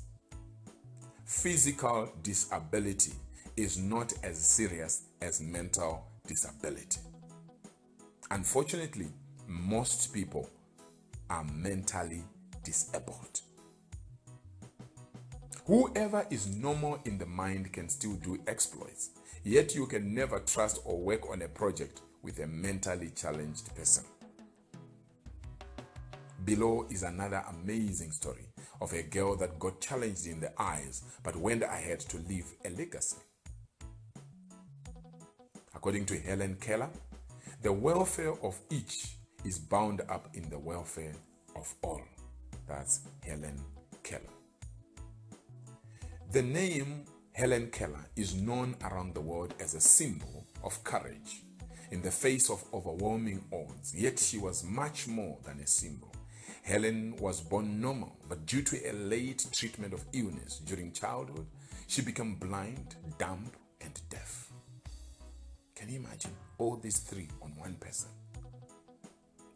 S1: Physical disability is not as serious as mental disability. Unfortunately, most people are mentally disabled. Whoever is normal in the mind can still do exploits, yet you can never trust or work on a project with a mentally challenged person. Below is another amazing story of a girl that got challenged in the eyes but went ahead to leave a legacy. According to Helen Keller, the welfare of each is bound up in the welfare of all. That's Helen Keller. The name Helen Keller is known around the world as a symbol of courage in the face of overwhelming odds, yet she was much more than a symbol. Helen was born normal, but due to a late treatment of illness during childhood, she became blind, dumb, and deaf. Can you imagine all these three on one person?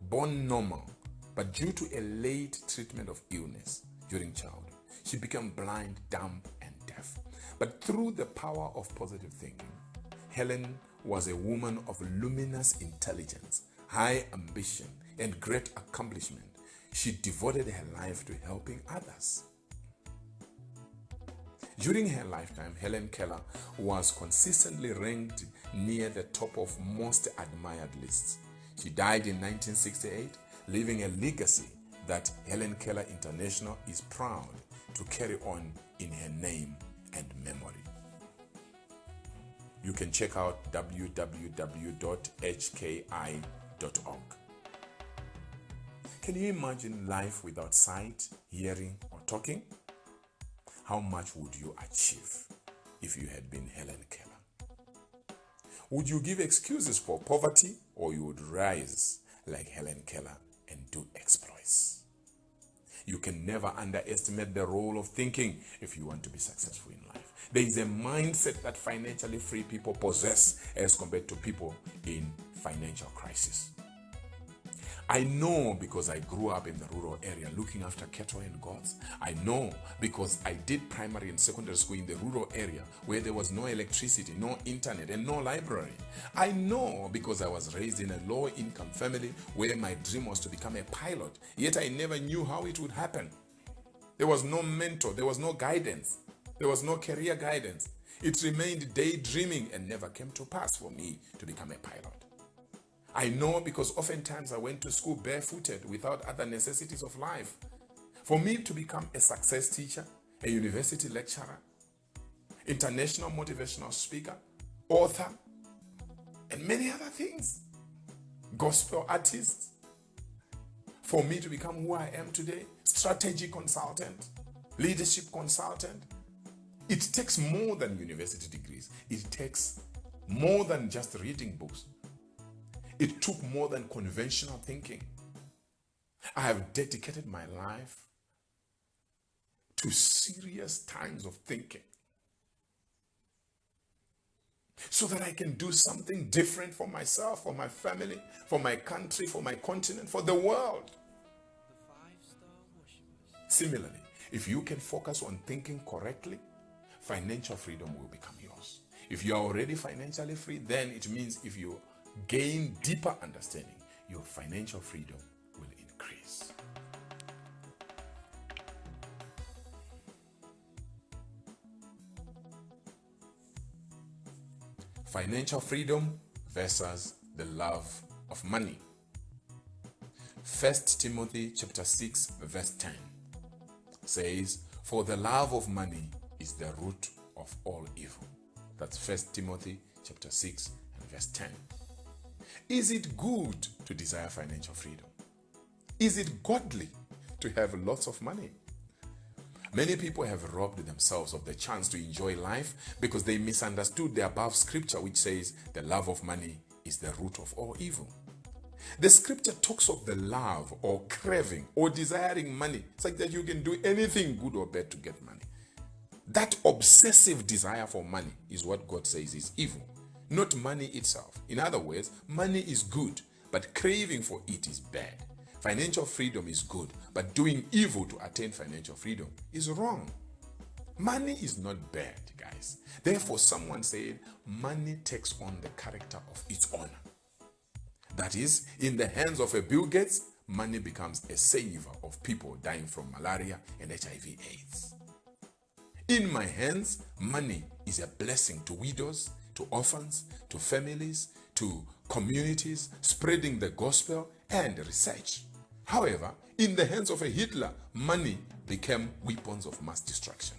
S1: Born normal, but due to a late treatment of illness during childhood, she became blind, dumb, and deaf. But through the power of positive thinking, Helen was a woman of luminous intelligence, high ambition, and great accomplishment. She devoted her life to helping others. During her lifetime, Helen Keller was consistently ranked near the top of most admired lists. She died in 1968, leaving a legacy that Helen Keller International is proud to carry on in her name and memory. You can check out www.hki.org. Can you imagine life without sight, hearing, or talking? How much would you achieve if you had been Helen Keller? Would you give excuses for poverty, or you would rise like Helen Keller and do exploits? You can never underestimate the role of thinking if you want to be successful in life. There is a mindset that financially free people possess as compared to people in financial crisis. I know because I grew up in the rural area looking after cattle and goats. I know because I did primary and secondary school in the rural area where there was no electricity, no internet, and no library. I know because I was raised in a low-income family where my dream was to become a pilot, yet I never knew how it would happen. There was no mentor, there was no guidance, there was no career guidance. It remained daydreaming and never came to pass for me to become a pilot. I know because oftentimes I went to school barefooted without other necessities of life. For me to become a success teacher, a university lecturer, international motivational speaker, author, and many other things, gospel artist, for me to become who I am today, strategy consultant, leadership consultant, it takes more than university degrees. It takes more than just reading books. It took more than conventional thinking. I have dedicated my life to serious times of thinking so that I can do something different for myself, for my family, for my country, for my continent, for the world. Similarly, if you can focus on thinking correctly, financial freedom will become yours. If you are already financially free, then it means if you gain deeper understanding, your financial freedom will increase. Financial freedom versus the love of money. 1 Timothy chapter 6 verse 10 says, "For the love of money is the root of all evil." That's 1 Timothy chapter 6 and verse 10. Is it good to desire financial freedom? Is it godly to have lots of money? Many people have robbed themselves of the chance to enjoy life because they misunderstood the above scripture which says the love of money is the root of all evil. The scripture talks of the love or craving or desiring money. It's like that you can do anything good or bad to get money. That obsessive desire for money is what God says is evil, not money itself. In other words, money is good, but craving for it is bad. Financial freedom is good, but doing evil to attain financial freedom is wrong. Money is not bad, guys. Therefore, someone said, money takes on the character of its owner. That is, in the hands of a Bill Gates, money becomes a savior of people dying from malaria and HIV/AIDS. In my hands, money is a blessing to widows, to orphans, to families, to communities, spreading the gospel and research. However, in the hands of a Hitler, money became weapons of mass destruction.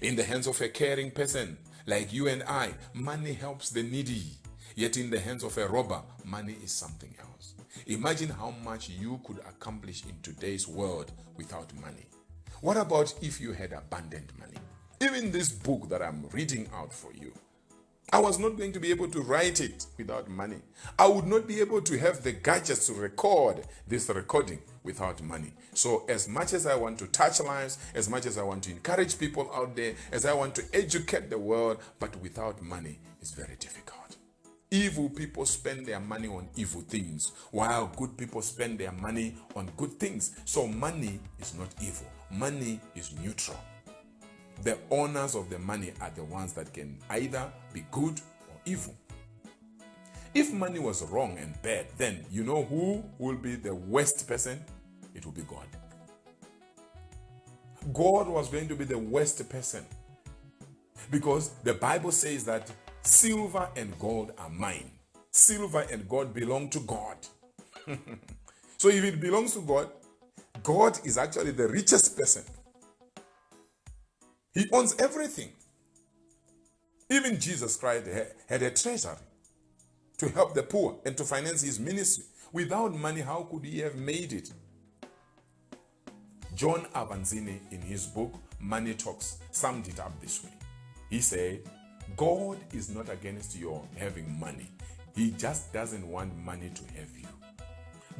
S1: In the hands of a caring person like you and I, money helps the needy. Yet in the hands of a robber, money is something else. Imagine how much you could accomplish in today's world without money. What about if you had abundant money? Even this book that I'm reading out for you, I was not going to be able to write it without money. I would not be able to have the gadgets to record this recording without money. So as much as I want to touch lives, as much as I want to encourage people out there, as I want to educate the world, but without money, it's very difficult. Evil people spend their money on evil things, while good people spend their money on good things. So money is not evil. Money is neutral. The owners of the money are the ones that can either be good or evil. If money was wrong and bad, then you know who will be the worst person? It will be God. God was going to be the worst person because the Bible says that silver and gold are mine. Silver and gold belong to God. So if it belongs to God, God is actually the richest person. He owns everything. Even Jesus Christ had a treasury to help the poor and to finance his ministry. Without money, how could he have made it? John Avanzini, in his book, Money Talks, summed it up this way. He said, God is not against your having money. He just doesn't want money to have you.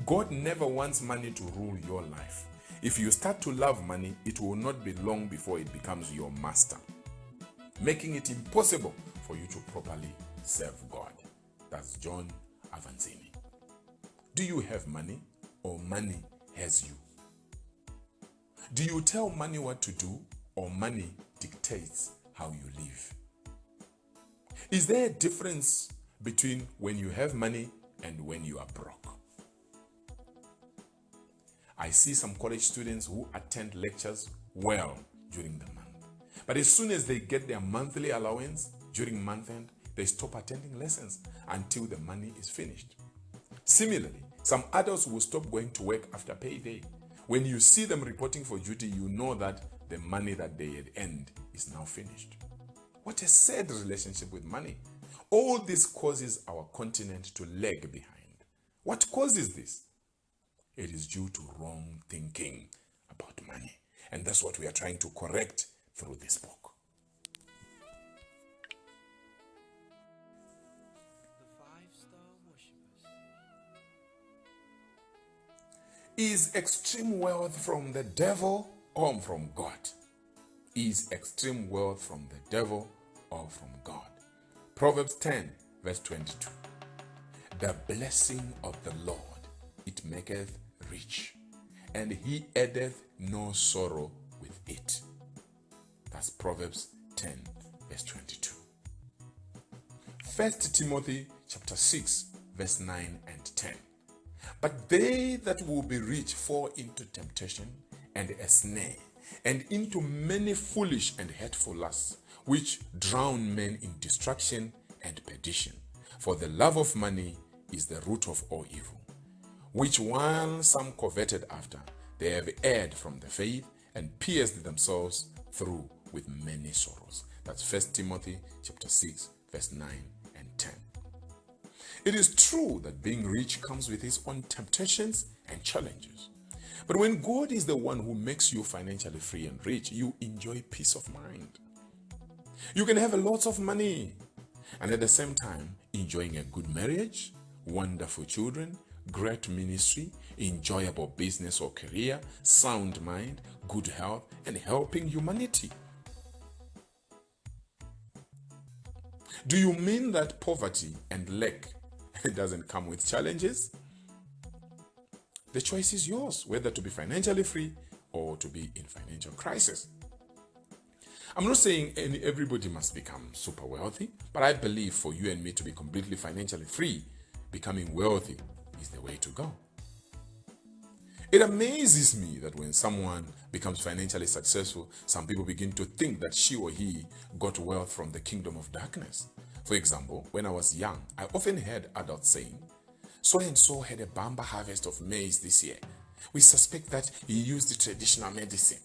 S1: God never wants money to rule your life. If you start to love money, it will not be long before it becomes your master, making it impossible for you to properly serve God. That's John avanzini. Do you have money or money has you? Do you tell money what to do or money dictates how you live? Is there a difference between when you have money and when you are broke? I see some college students who attend lectures well during the month. But as soon as they get their monthly allowance during month end, they stop attending lessons until the money is finished. Similarly, some adults will stop going to work after payday. When you see them reporting for duty, you know that the money that they had earned is now finished. What a sad relationship with money. All this causes our continent to lag behind. What causes this? It is due to wrong thinking about money. And that's what we are trying to correct through this book.
S2: The 5-star worshippers.
S1: Is extreme wealth from the devil or from God? Is extreme wealth from the devil or from God? Proverbs 10 verse 22. The blessing of the Lord, it maketh rich, and he addeth no sorrow with it. That's Proverbs 10 verse 22. 1 Timothy chapter 6 verse 9 and 10. But they that will be rich fall into temptation and a snare, and into many foolish and hurtful lusts, which drown men in destruction and perdition. For the love of money is the root of all evil, which while some coveted after, they have erred from the faith and pierced themselves through with many sorrows. That's 1 Timothy chapter 6 verse 9 and 10. It is true that being rich comes with its own temptations and challenges. But when God is the one who makes you financially free and rich, you enjoy peace of mind. You can have lots of money and at the same time enjoying a good marriage, wonderful children, great ministry, enjoyable business or career, sound mind, good health, and helping humanity. Do you mean that poverty and lack doesn't come with challenges? The choice is yours, whether to be financially free or to be in financial crisis. I'm not saying everybody must become super wealthy, but I believe for you and me to be completely financially free, becoming wealthy is the way to go. It amazes me that when someone becomes financially successful, some people begin to think that she or he got wealth from the kingdom of darkness. For example, when I was young, I often heard adults saying, so and so had a bumper harvest of maize this year. We suspect that he used traditional medicine.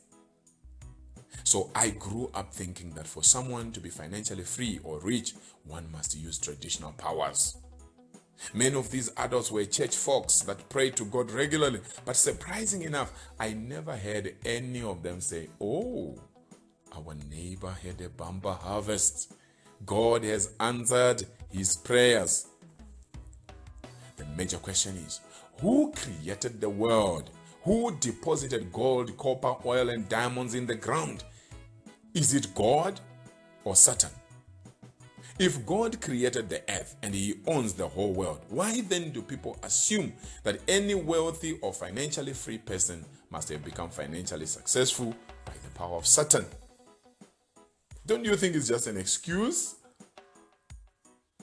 S1: So I grew up thinking that for someone to be financially free or rich, one must use traditional powers. Many of these adults were church folks that prayed to God regularly, but surprising enough, I never heard any of them say, oh, our neighbor had a bumper harvest. God has answered his prayers. The major question is, who created the world? Who deposited gold, copper, oil, and diamonds in the ground? Is it God or Satan? If God created the earth and he owns the whole world, why then do people assume that any wealthy or financially free person must have become financially successful by the power of Satan? Don't you think it's just an excuse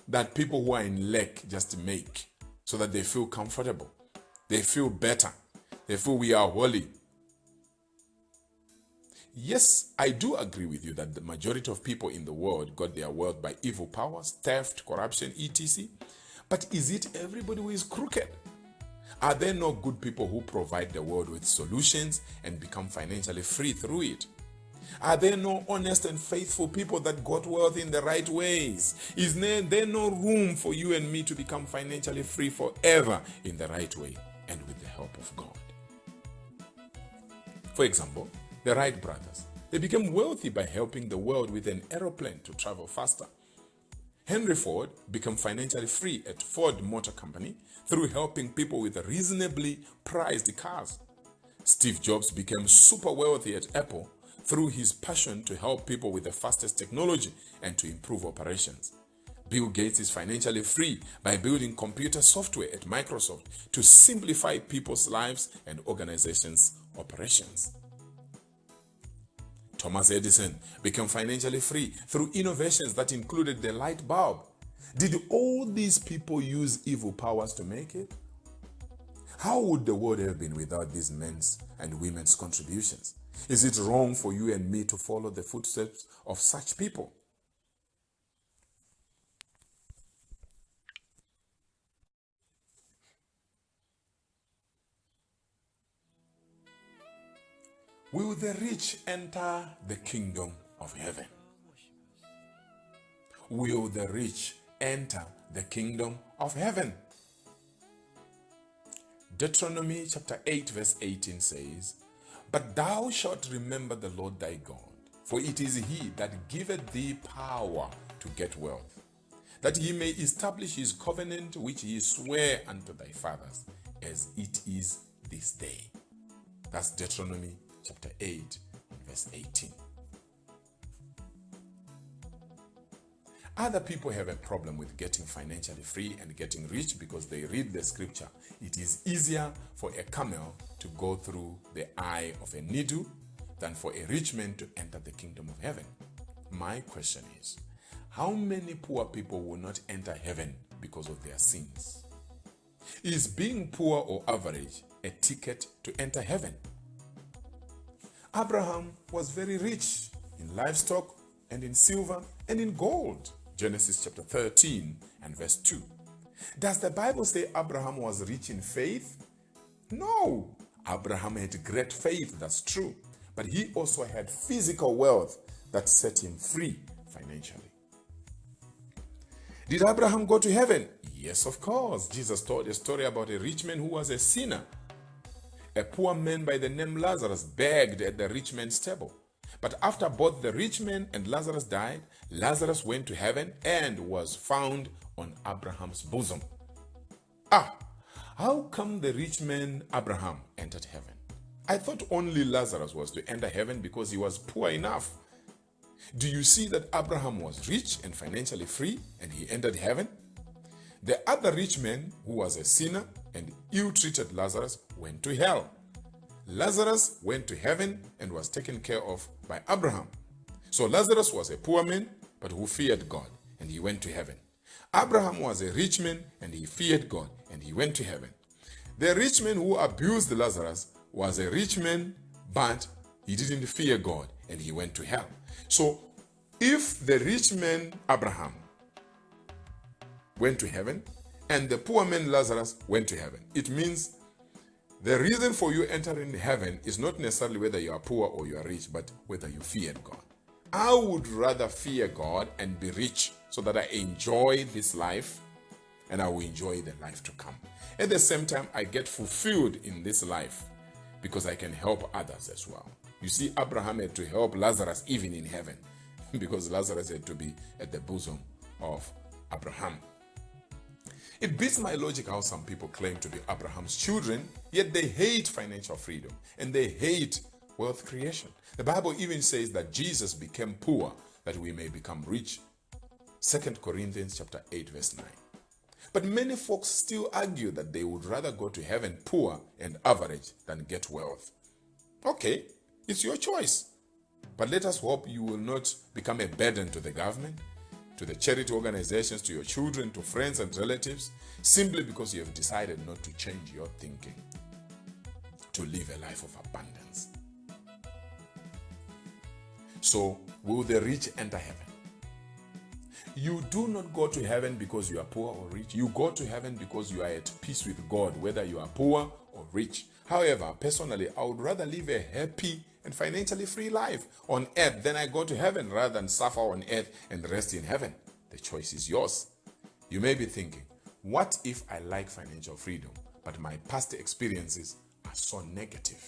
S1: that people who are in lack just make so that they feel comfortable, they feel better, they feel we are holy? Yes, I do agree with you that the majority of people in the world got their wealth by evil powers, theft, corruption, etc. But is it everybody who is crooked? Are there no good people who provide the world with solutions and become financially free through it? Are there no honest and faithful people that got wealth in the right ways? Is there no room for you and me to become financially free forever in the right way and with the help of God? For example, the Wright brothers, they became wealthy by helping the world with an aeroplane to travel faster. Henry Ford became financially free at Ford Motor Company through helping people with reasonably priced cars. Steve Jobs became super wealthy at Apple through his passion to help people with the fastest technology and to improve operations. Bill Gates is financially free by building computer software at Microsoft to simplify people's lives and organizations' operations. Thomas Edison became financially free through innovations that included the light bulb. Did all these people use evil powers to make it? How would the world have been without these men's and women's contributions? Is it wrong for you and me to follow the footsteps of such people? Will the rich enter the kingdom of heaven? Will the rich enter the kingdom of heaven? Deuteronomy chapter 8 verse 18 says, "But thou shalt remember the Lord thy God, for it is he that giveth thee power to get wealth, that he may establish his covenant which he sware unto thy fathers, as it is this day." That's Deuteronomy chapter 8 verse 18. Other people have a problem with getting financially free and getting rich because they read the scripture. It is easier for a camel to go through the eye of a needle than for a rich man to enter the kingdom of heaven. My question is, how many poor people will not enter heaven because of their sins? Is being poor or average a ticket to enter heaven? Abraham was very rich in livestock and in silver and in gold. Genesis chapter 13 and verse 2. Does the Bible say Abraham was rich in faith? No. Abraham had great faith, that's true. But he also had physical wealth that set him free financially. Did Abraham go to heaven? Yes, of course. Jesus told a story about a rich man who was a sinner. A poor man by the name Lazarus begged at the rich man's table. But after both the rich man and Lazarus died, Lazarus went to heaven and was found on Abraham's bosom. How come the rich man Abraham entered heaven? I thought only Lazarus was to enter heaven because he was poor enough. Do you see that Abraham was rich and financially free and he entered heaven? The other rich man, who was a sinner and ill-treated Lazarus, went to hell. Lazarus went to heaven and was taken care of by Abraham. So Lazarus was a poor man, but who feared God, and he went to heaven. Abraham was a rich man, and he feared God, and he went to heaven. The rich man who abused Lazarus was a rich man, but he didn't fear God, and he went to hell. So if the rich man Abraham went to heaven, and the poor man Lazarus went to heaven, it means the reason for you entering heaven is not necessarily whether you are poor or you are rich, but whether you feared God. I would rather fear God and be rich so that I enjoy this life and I will enjoy the life to come. At the same time, I get fulfilled in this life because I can help others as well. You see, Abraham had to help Lazarus even in heaven because Lazarus had to be at the bosom of Abraham. It beats my logic how some people claim to be Abraham's children, yet they hate financial freedom and they hate wealth creation. The Bible even says that Jesus became poor that we may become rich. 2 Corinthians chapter 8 verse 9. But many folks still argue that they would rather go to heaven poor and average than get wealth. Okay, it's your choice. But let us hope you will not become a burden to the government, to the charity organizations, to your children, to friends and relatives, simply because you have decided not to change your thinking, to live a life of abundance. So, will the rich enter heaven? You do not go to heaven because you are poor or rich. You go to heaven because you are at peace with God, whether you are poor or rich. However, personally, I would rather live a happy and financially free life on earth than I go to heaven rather than suffer on earth and rest in heaven. The choice is yours. You may be thinking, what if I like financial freedom, but my past experiences are so negative?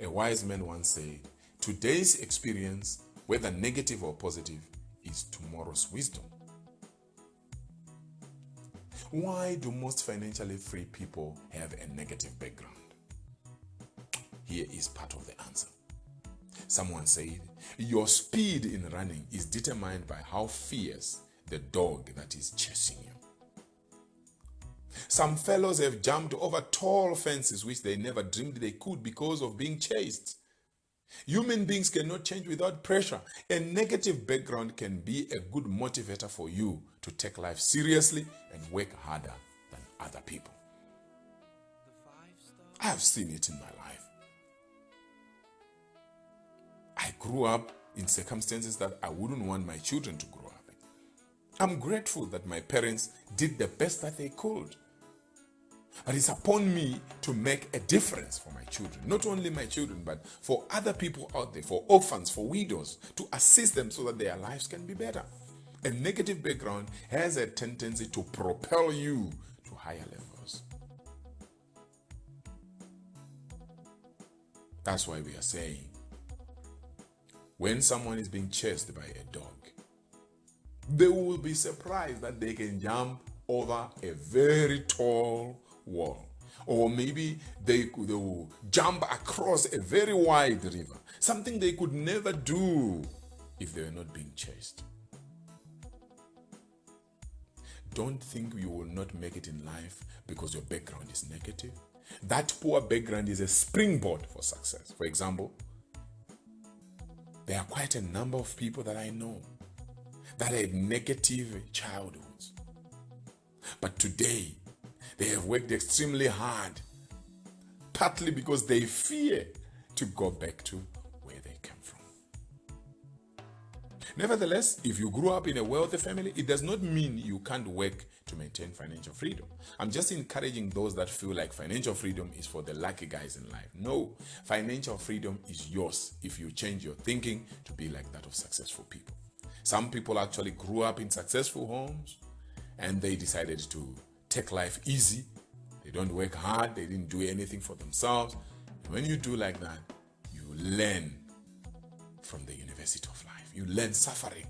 S1: A wise man once said, today's experience, whether negative or positive, is tomorrow's wisdom. Why do most financially free people have a negative background? Here is part of the answer. Someone said, your speed in running is determined by how fierce the dog that is chasing you. Some fellows have jumped over tall fences which they never dreamed they could because of being chased. Human beings cannot change without pressure. A negative background can be a good motivator for you to take life seriously and work harder than other people. I have seen it in my life. I grew up in circumstances that I wouldn't want my children to grow up in. I'm grateful that my parents did the best that they could. But it's upon me to make a difference for my children. Not only my children, but for other people out there, for orphans, for widows, to assist them so that their lives can be better. A negative background has a tendency to propel you to higher levels. That's why we are saying, when someone is being chased by a dog, they will be surprised that they can jump over a very tall wall. Or maybe they will jump across a very wide river. Something they could never do if they were not being chased. Don't think you will not make it in life because your background is negative. That poor background is a springboard for success. For example, there are quite a number of people that I know that had negative childhoods. But today, they have worked extremely hard, partly because they fear to go back to where they came from. Nevertheless, if you grew up in a wealthy family, it does not mean you can't work to maintain financial freedom. I'm just encouraging those that feel like financial freedom is for the lucky guys in life. No, financial freedom is yours if you change your thinking to be like that of successful people. Some people actually grew up in successful homes and they decided to take life easy. They don't work hard. They didn't do anything for themselves. And when you do like that, you learn from the university of life. You learn suffering.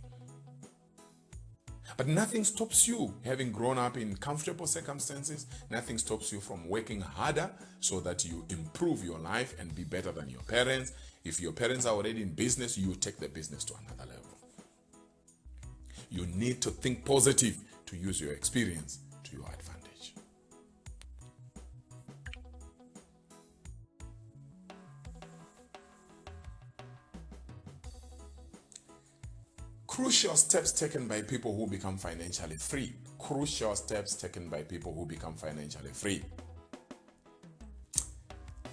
S1: But nothing stops you, having grown up in comfortable circumstances, nothing stops you from working harder so that you improve your life and be better than your parents. If your parents are already in business, you take the business to another level. You need to think positive to use your experience to your advantage. Crucial steps taken by people who become financially free. Crucial steps taken by people who become financially free.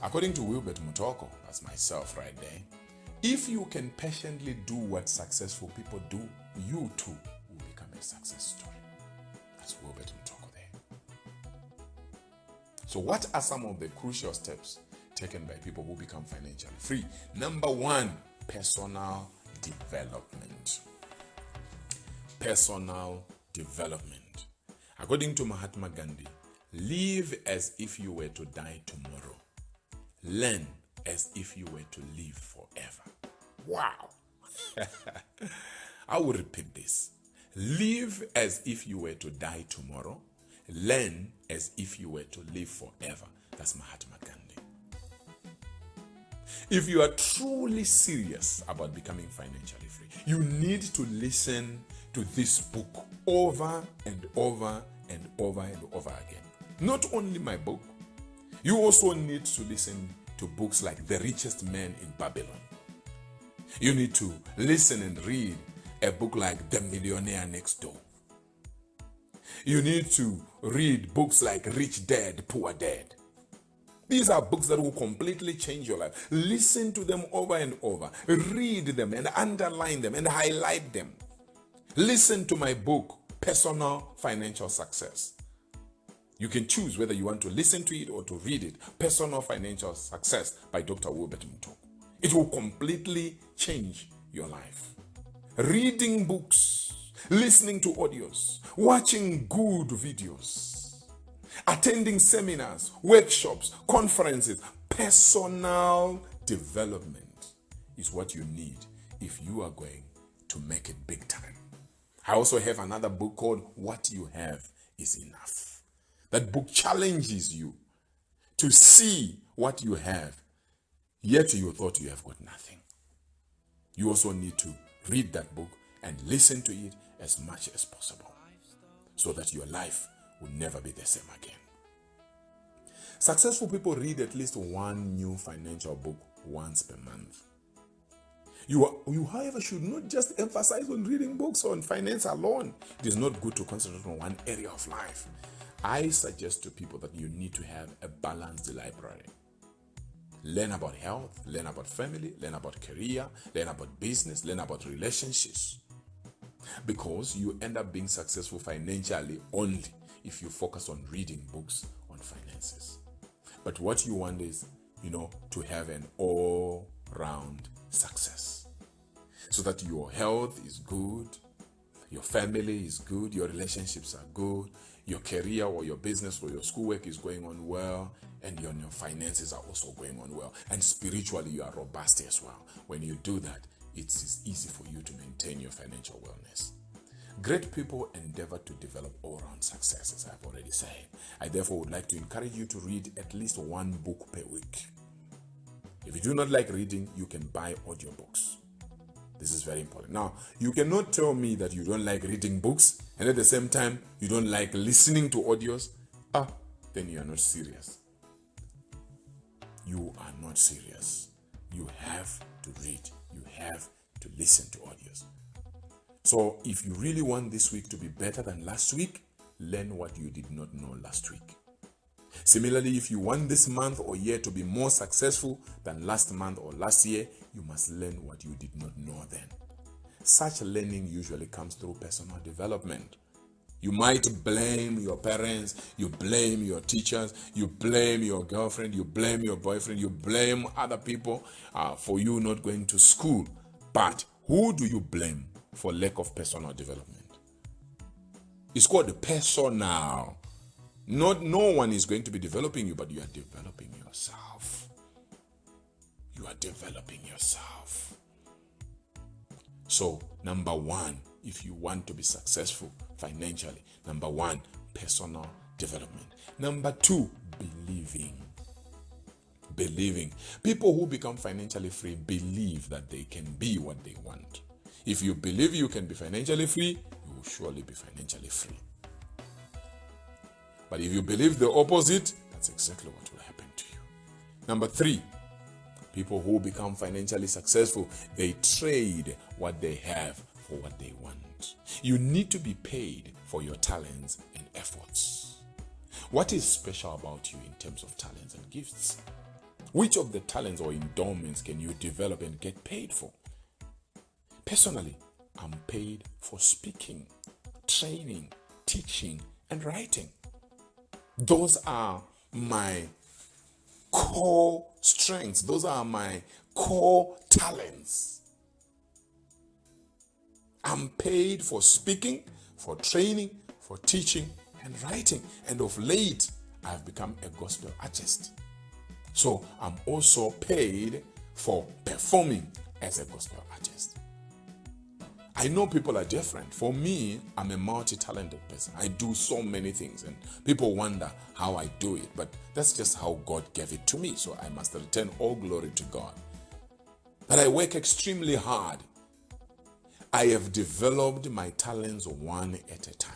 S1: According to Wilbert Mutoko, that's myself right there, if you can patiently do what successful people do, you too will become a success story. That's Wilbert Mutoko there. So what are some of the crucial steps taken by people who become financially free? Number one, personal development. Personal development. According to Mahatma Gandhi, live as if you were to die tomorrow. Learn as if you were to live forever. Wow. I will repeat this. Live as if you were to die tomorrow. Learn as if you were to live forever. That's Mahatma Gandhi. If you are truly serious about becoming financially free, you need to listen to this book over and over and over and over again. Not only my book, you also need to listen to books like The Richest Man in Babylon. You need to listen and read a book like The Millionaire Next Door. You need to read books like Rich Dad, Poor Dad. These are books that will completely change your life. Listen to them over and over. Read them and underline them and highlight them. Listen to my book, Personal Financial Success. You can choose whether you want to listen to it or to read it. Personal Financial Success by Dr. Wilbert Mutoko. It will completely change your life. Reading books, listening to audios, watching good videos, attending seminars, workshops, conferences. Personal development is what you need if you are going to make it big time. I also have another book called What You Have Is Enough. That book challenges you to see what you have, yet you thought you have got nothing. You also need to read that book and listen to it as much as possible so that your life will never be the same again. Successful people read at least one new financial book once per month. You, however, should not just emphasize on reading books on finance alone. It is not good to concentrate on one area of life. I suggest to people that you need to have a balanced library. Learn about health, learn about family, learn about career, learn about business, learn about relationships. Because you end up being successful financially only if you focus on reading books on finances. But what you want is, to have an all-round success. So that your health is good, your family is good, your relationships are good, your career or your business or your schoolwork is going on well, and your finances are also going on well. And spiritually, you are robust as well. When you do that, it's easy for you to maintain your financial wellness. Great people endeavor to develop all-round success, as I've already said. I therefore would like to encourage you to read at least one book per week. If you do not like reading, you can buy audiobooks. This is very important. Now, you cannot tell me that you don't like reading books and at the same time you don't like listening to audios. Then you are not serious. You are not serious. You have to read. You have to listen to audios. So if you really want this week to be better than last week, learn what you did not know last week. Similarly, if you want this month or year to be more successful than last month or last year, you must learn what you did not know then. Such learning usually comes through personal development. You might blame your parents, you blame your teachers, you blame your girlfriend, you blame your boyfriend, you blame other people for you not going to school. But who do you blame for lack of personal development? It's called personal. No one is going to be developing you, but you are developing yourself. You are developing yourself. So, number one, if you want to be successful financially, number one, personal development. Number two, believing. Believing. People who become financially free believe that they can be what they want. If you believe you can be financially free, you will surely be financially free. But if you believe the opposite, that's exactly what will happen to you. Number three, people who become financially successful, they trade what they have for what they want. You need to be paid for your talents and efforts. What is special about you in terms of talents and gifts? Which of the talents or endowments can you develop and get paid for? Personally, I'm paid for speaking, training, teaching, and writing. Those are my core strengths. Those are my core talents. I'm paid for speaking, for training, for teaching, and writing. And of late, I've become a gospel artist. So I'm also paid for performing as a gospel artist. I know people are different. For me, I'm a multi-talented person. I do so many things and people wonder how I do it, but that's just how God gave it to me. So I must return all glory to God. But I work extremely hard. I have developed my talents one at a time.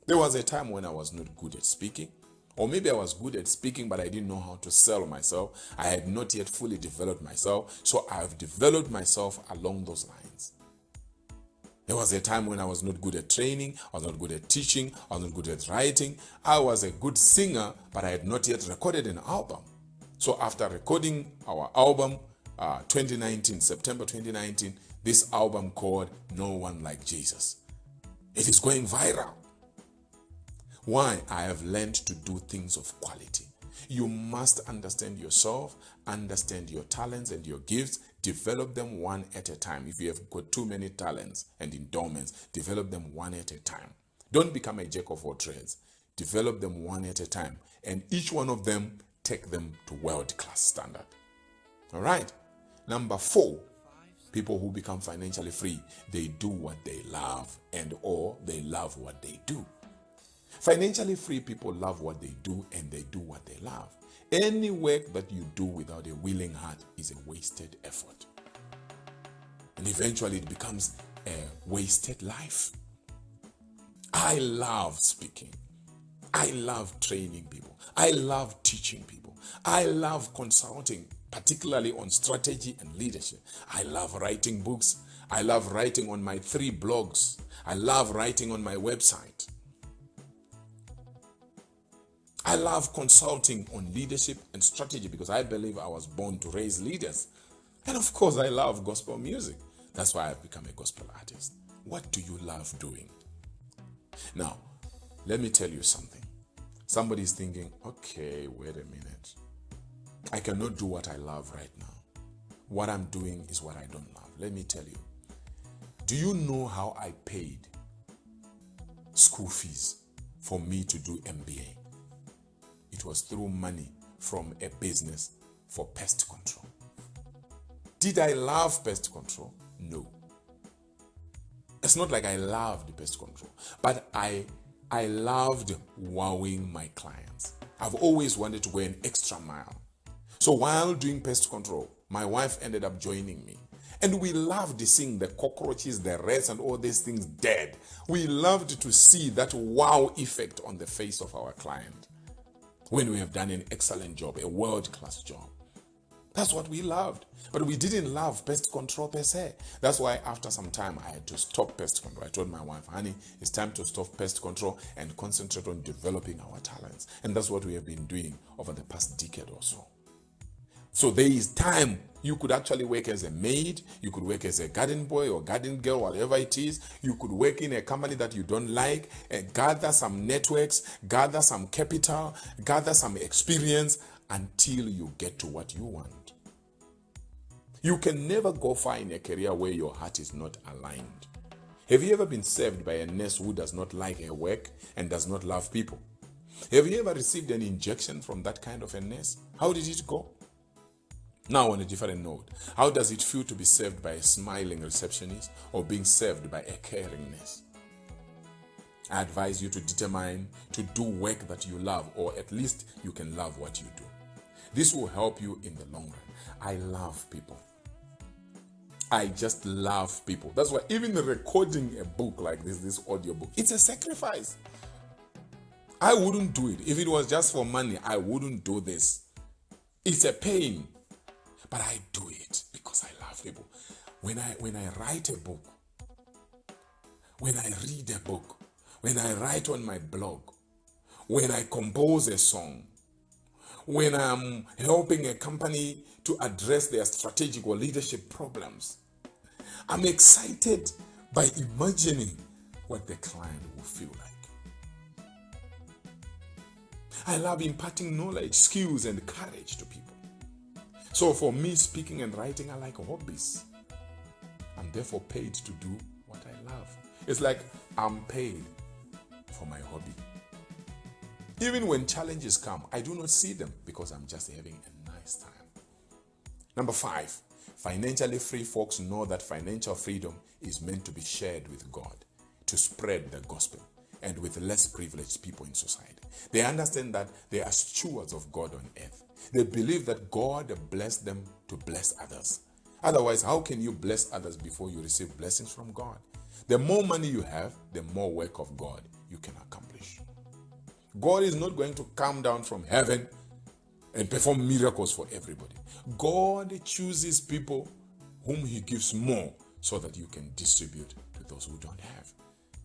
S1: There was a time when I was not good at speaking, or maybe I was good at speaking, but I didn't know how to sell myself. I had not yet fully developed myself. So I have developed myself along those lines. There was a time when I was not good at training, I was not good at teaching, I was not good at writing. I was a good singer, but I had not yet recorded an album. So after recording our album, September 2019, this album called No One Like Jesus. It is going viral. Why? I have learned to do things of quality. You must understand yourself, understand your talents and your gifts, develop them one at a time. If you have got too many talents and endowments, develop them one at a time. Don't become a jack of all trades. Develop them one at a time. And each one of them, take them to world-class standard. All right? Number 4, people who become financially free, they do what they love or they love what they do. Financially free people love what they do and they do what they love. Any work that you do without a willing heart is a wasted effort. And eventually it becomes a wasted life. I love speaking. I love training people. I love teaching people. I love consulting, particularly on strategy and leadership. I love writing books. I love writing on my 3 blogs. I love writing on my website. I love consulting on leadership and strategy because I believe I was born to raise leaders. And of course, I love gospel music. That's why I've become a gospel artist. What do you love doing? Now, let me tell you something. Somebody's thinking, okay, wait a minute. I cannot do what I love right now. What I'm doing is what I don't love. Let me tell you. Do you know how I paid school fees for me to do MBA? It was through money from a business for pest control. Did I love pest control? No. It's not like I loved pest control, but I loved wowing my clients. I've always wanted to go an extra mile. So while doing pest control, my wife ended up joining me. And we loved seeing the cockroaches, the rats, and all these things dead. We loved to see that wow effect on the face of our client when we have done an excellent job, a world-class job. That's what we loved. But we didn't love pest control per se. That's why after some time I had to stop pest control. I told my wife, honey, it's time to stop pest control and concentrate on developing our talents. And that's what we have been doing over the past decade or so. So there is time. You could actually work as a maid. You could work as a garden boy or garden girl, whatever it is. You could work in a company that you don't like and gather some networks, gather some capital, gather some experience until you get to what you want. You can never go far in a career where your heart is not aligned. Have you ever been served by a nurse who does not like her work and does not love people? Have you ever received an injection from that kind of a nurse? How did it go? Now on a different note, how does it feel to be served by a smiling receptionist or being served by a caring nurse? I advise you to determine to do work that you love, or at least you can love what you do. This will help you in the long run. I love people. I just love people. That's why even recording a book like this audio book, it's a sacrifice. I wouldn't do it. If it was just for money, I wouldn't do this. It's a pain. But I do it because I love people. When I write a book, when I read a book, when I write on my blog, when I compose a song, when I'm helping a company to address their strategic or leadership problems, I'm excited by imagining what the client will feel like. I love imparting knowledge, skills, and courage to people. So for me, speaking and writing are like hobbies. I'm therefore paid to do what I love. It's like I'm paid for my hobby. Even when challenges come, I do not see them because I'm just having a nice time. Number 5, financially free folks know that financial freedom is meant to be shared with God, to spread the gospel, and with less privileged people in society. They understand that they are stewards of God on earth. They believe that God blessed them to bless others. Otherwise, how can you bless others before you receive blessings from God? The more money you have, the more work of God you can accomplish. God is not going to come down from heaven and perform miracles for everybody. God chooses people whom he gives more so that you can distribute to those who don't have.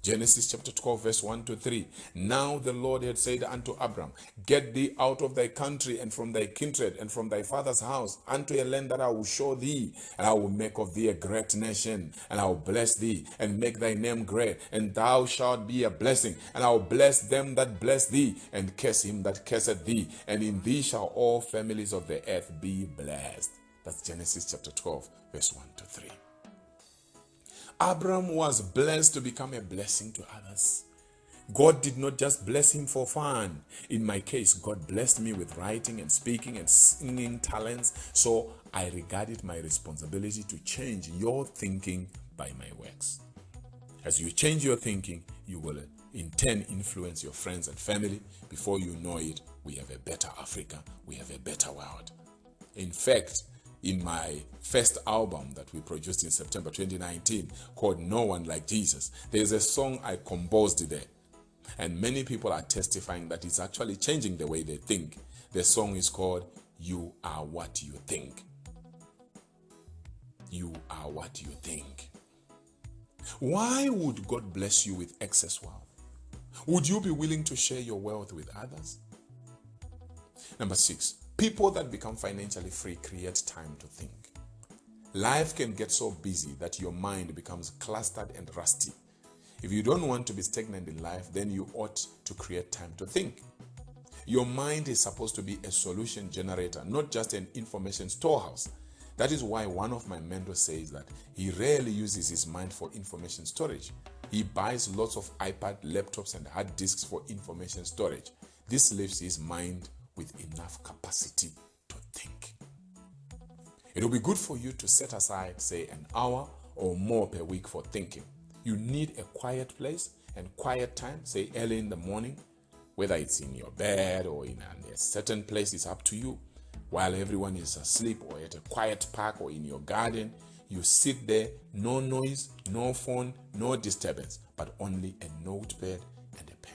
S1: Genesis chapter 12 verse 1-3. Now the Lord had said unto Abram, get thee out of thy country and from thy kindred and from thy father's house unto a land that I will show thee, and I will make of thee a great nation, and I will bless thee and make thy name great, and thou shalt be a blessing, and I will bless them that bless thee, and curse him that curseth thee, and in thee shall all families of the earth be blessed. That's Genesis chapter 12 verse 1-3. Abram was blessed to become a blessing to others. God did not just bless him for fun. In my case, God blessed me with writing and speaking and singing talents, so I regard it my responsibility to change your thinking by my works. As you change your thinking, you will in turn influence your friends and family. Before you know it, we have a better Africa, we have a better world. In fact, in my first album that we produced in September 2019 called No One Like Jesus. There's a song I composed there, and many people are testifying that it's actually changing the way they think. The song is called You Are What You Think. You are what you think. Why would God bless you with excess wealth? Would you be willing to share your wealth with others? Number 6, people that become financially free create time to think. Life can get so busy that your mind becomes clustered and rusty. If you don't want to be stagnant in life, then you ought to create time to think. Your mind is supposed to be a solution generator, not just an information storehouse. That is why one of my mentors says that he rarely uses his mind for information storage. He buys lots of iPad, laptops, and hard disks for information storage. This leaves his mind with enough capacity to think. It will be good for you to set aside, say, an hour or more per week for thinking. You need a quiet place and quiet time, say early in the morning, whether it's in your bed or in a certain place, it's up to you. While everyone is asleep, or at a quiet park, or in your garden, you sit there, no noise, no phone, no disturbance, but only a notepad and a pen.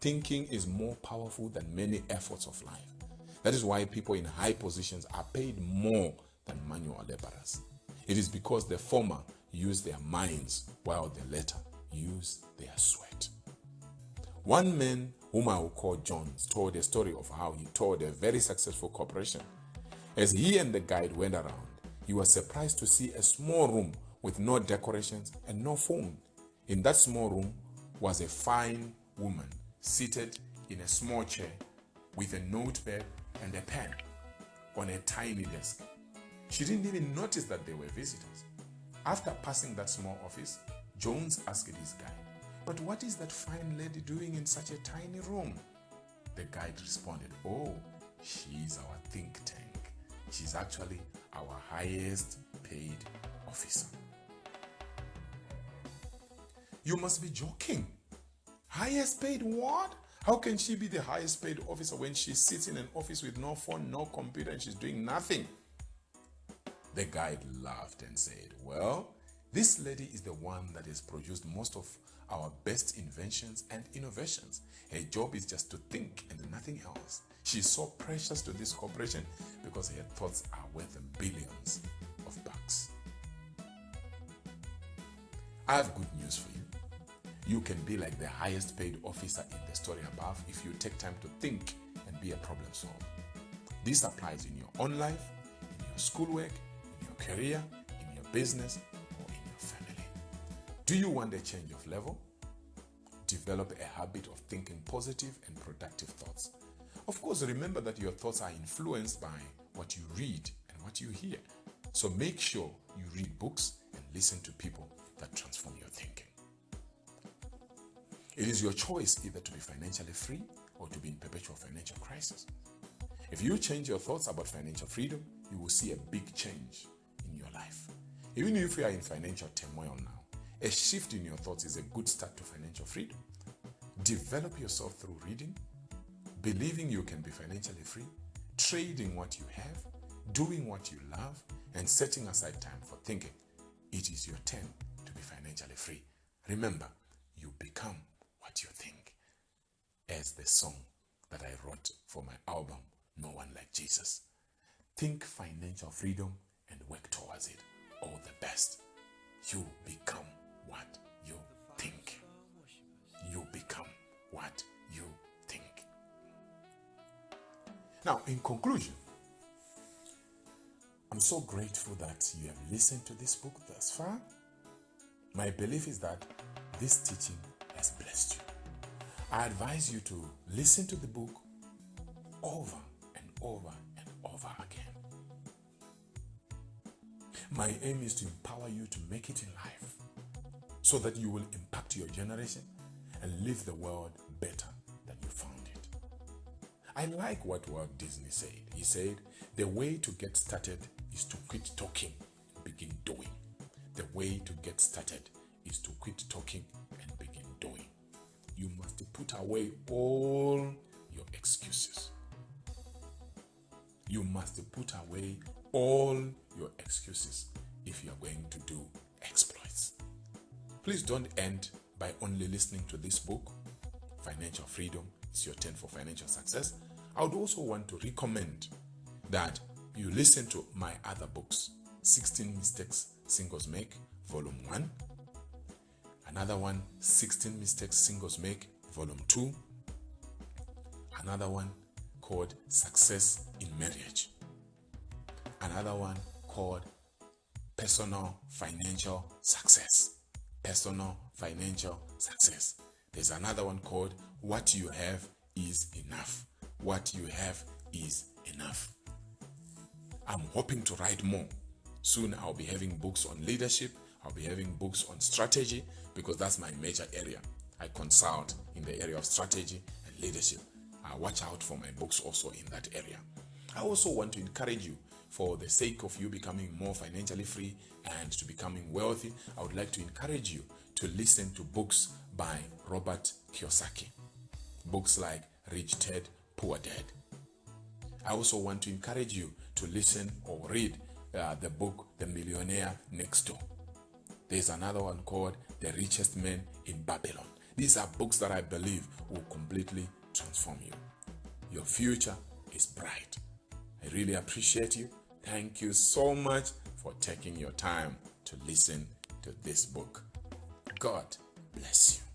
S1: Thinking is more powerful than many efforts of life. That is why people in high positions are paid more than manual laborers. It is because the former use their minds while the latter use their sweat. One man, whom I will call Jones, told a story of how he toured a very successful corporation. As he and the guide went around, he was surprised to see a small room with no decorations and no phone. In that small room was a fine woman seated in a small chair with a notepad and a pen on a tiny desk. She didn't even notice that they were visitors. After passing that small office, Jones asked his guide, "But what is that fine lady doing in such a tiny room?" The guide responded, "Oh, she's our think tank. She's actually our highest paid officer." You must be joking. Highest paid what? How can she be the highest paid officer when she sits in an office with no phone, no computer, and she's doing nothing? The guide laughed and said, "Well, this lady is the one that has produced most of our best inventions and innovations. Her job is just to think and nothing else. She's so precious to this corporation because her thoughts are worth billions of bucks." I have good news for you. You can be like the highest paid officer in the story above if you take time to think and be a problem solver. This applies in your own life, in your schoolwork, in your career, in your business, or in your family. Do you want a change of level? Develop a habit of thinking positive and productive thoughts. Of course, remember that your thoughts are influenced by what you read and what you hear. So make sure you read books and listen to people that transform your thinking. It is your choice either to be financially free or to be in perpetual financial crisis. If you change your thoughts about financial freedom, you will see a big change in your life. Even if you are in financial turmoil now, a shift in your thoughts is a good start to financial freedom. Develop yourself through reading, believing you can be financially free, trading what you have, doing what you love, and setting aside time for thinking. It is your turn to be financially free. Remember, you become what you think. As the song that I wrote for my album, No One Like Jesus. Think financial freedom and work towards it. All the best. You become what you think. You become what you think. Now, in conclusion, I'm so grateful that you have listened to this book thus far. My belief is that this teaching has blessed you. I advise you to listen to the book over and over and over again. My aim is to empower you to make it in life so that you will impact your generation and leave the world better than you found it. I like what Walt Disney said. He said, "The way to get started is to quit talking and begin doing." The way to get started is to quit talking and begin doing. You must put away all your excuses. You must put away all your excuses if you are going to do exploits. Please don't end by only listening to this book, Financial Freedom is Your 10 for Financial Success. I would also want to recommend that you listen to my other books, 16 Mistakes Singles Make, Volume 1. Another one, 16 Mistakes Singles Make, Volume 2. Another one called Success in Marriage. Another one called Personal Financial Success. Personal Financial Success. There's another one called What You Have Is Enough. What You Have Is Enough. I'm hoping to write more. Soon I'll be having books on leadership. I'll be having books on strategy because that's my major area. I consult in the area of strategy and leadership. I watch out for my books also in that area. I also want to encourage you, for the sake of you becoming more financially free and to becoming wealthy, I would like to encourage you to listen to books by Robert Kiyosaki. Books like Rich Dad, Poor Dad. I also want to encourage you to listen or read the book The Millionaire Next Door. There's another one called The Richest Man in Babylon. These are books that I believe will completely transform you. Your future is bright. I really appreciate you. Thank you so much for taking your time to listen to this book. God bless you.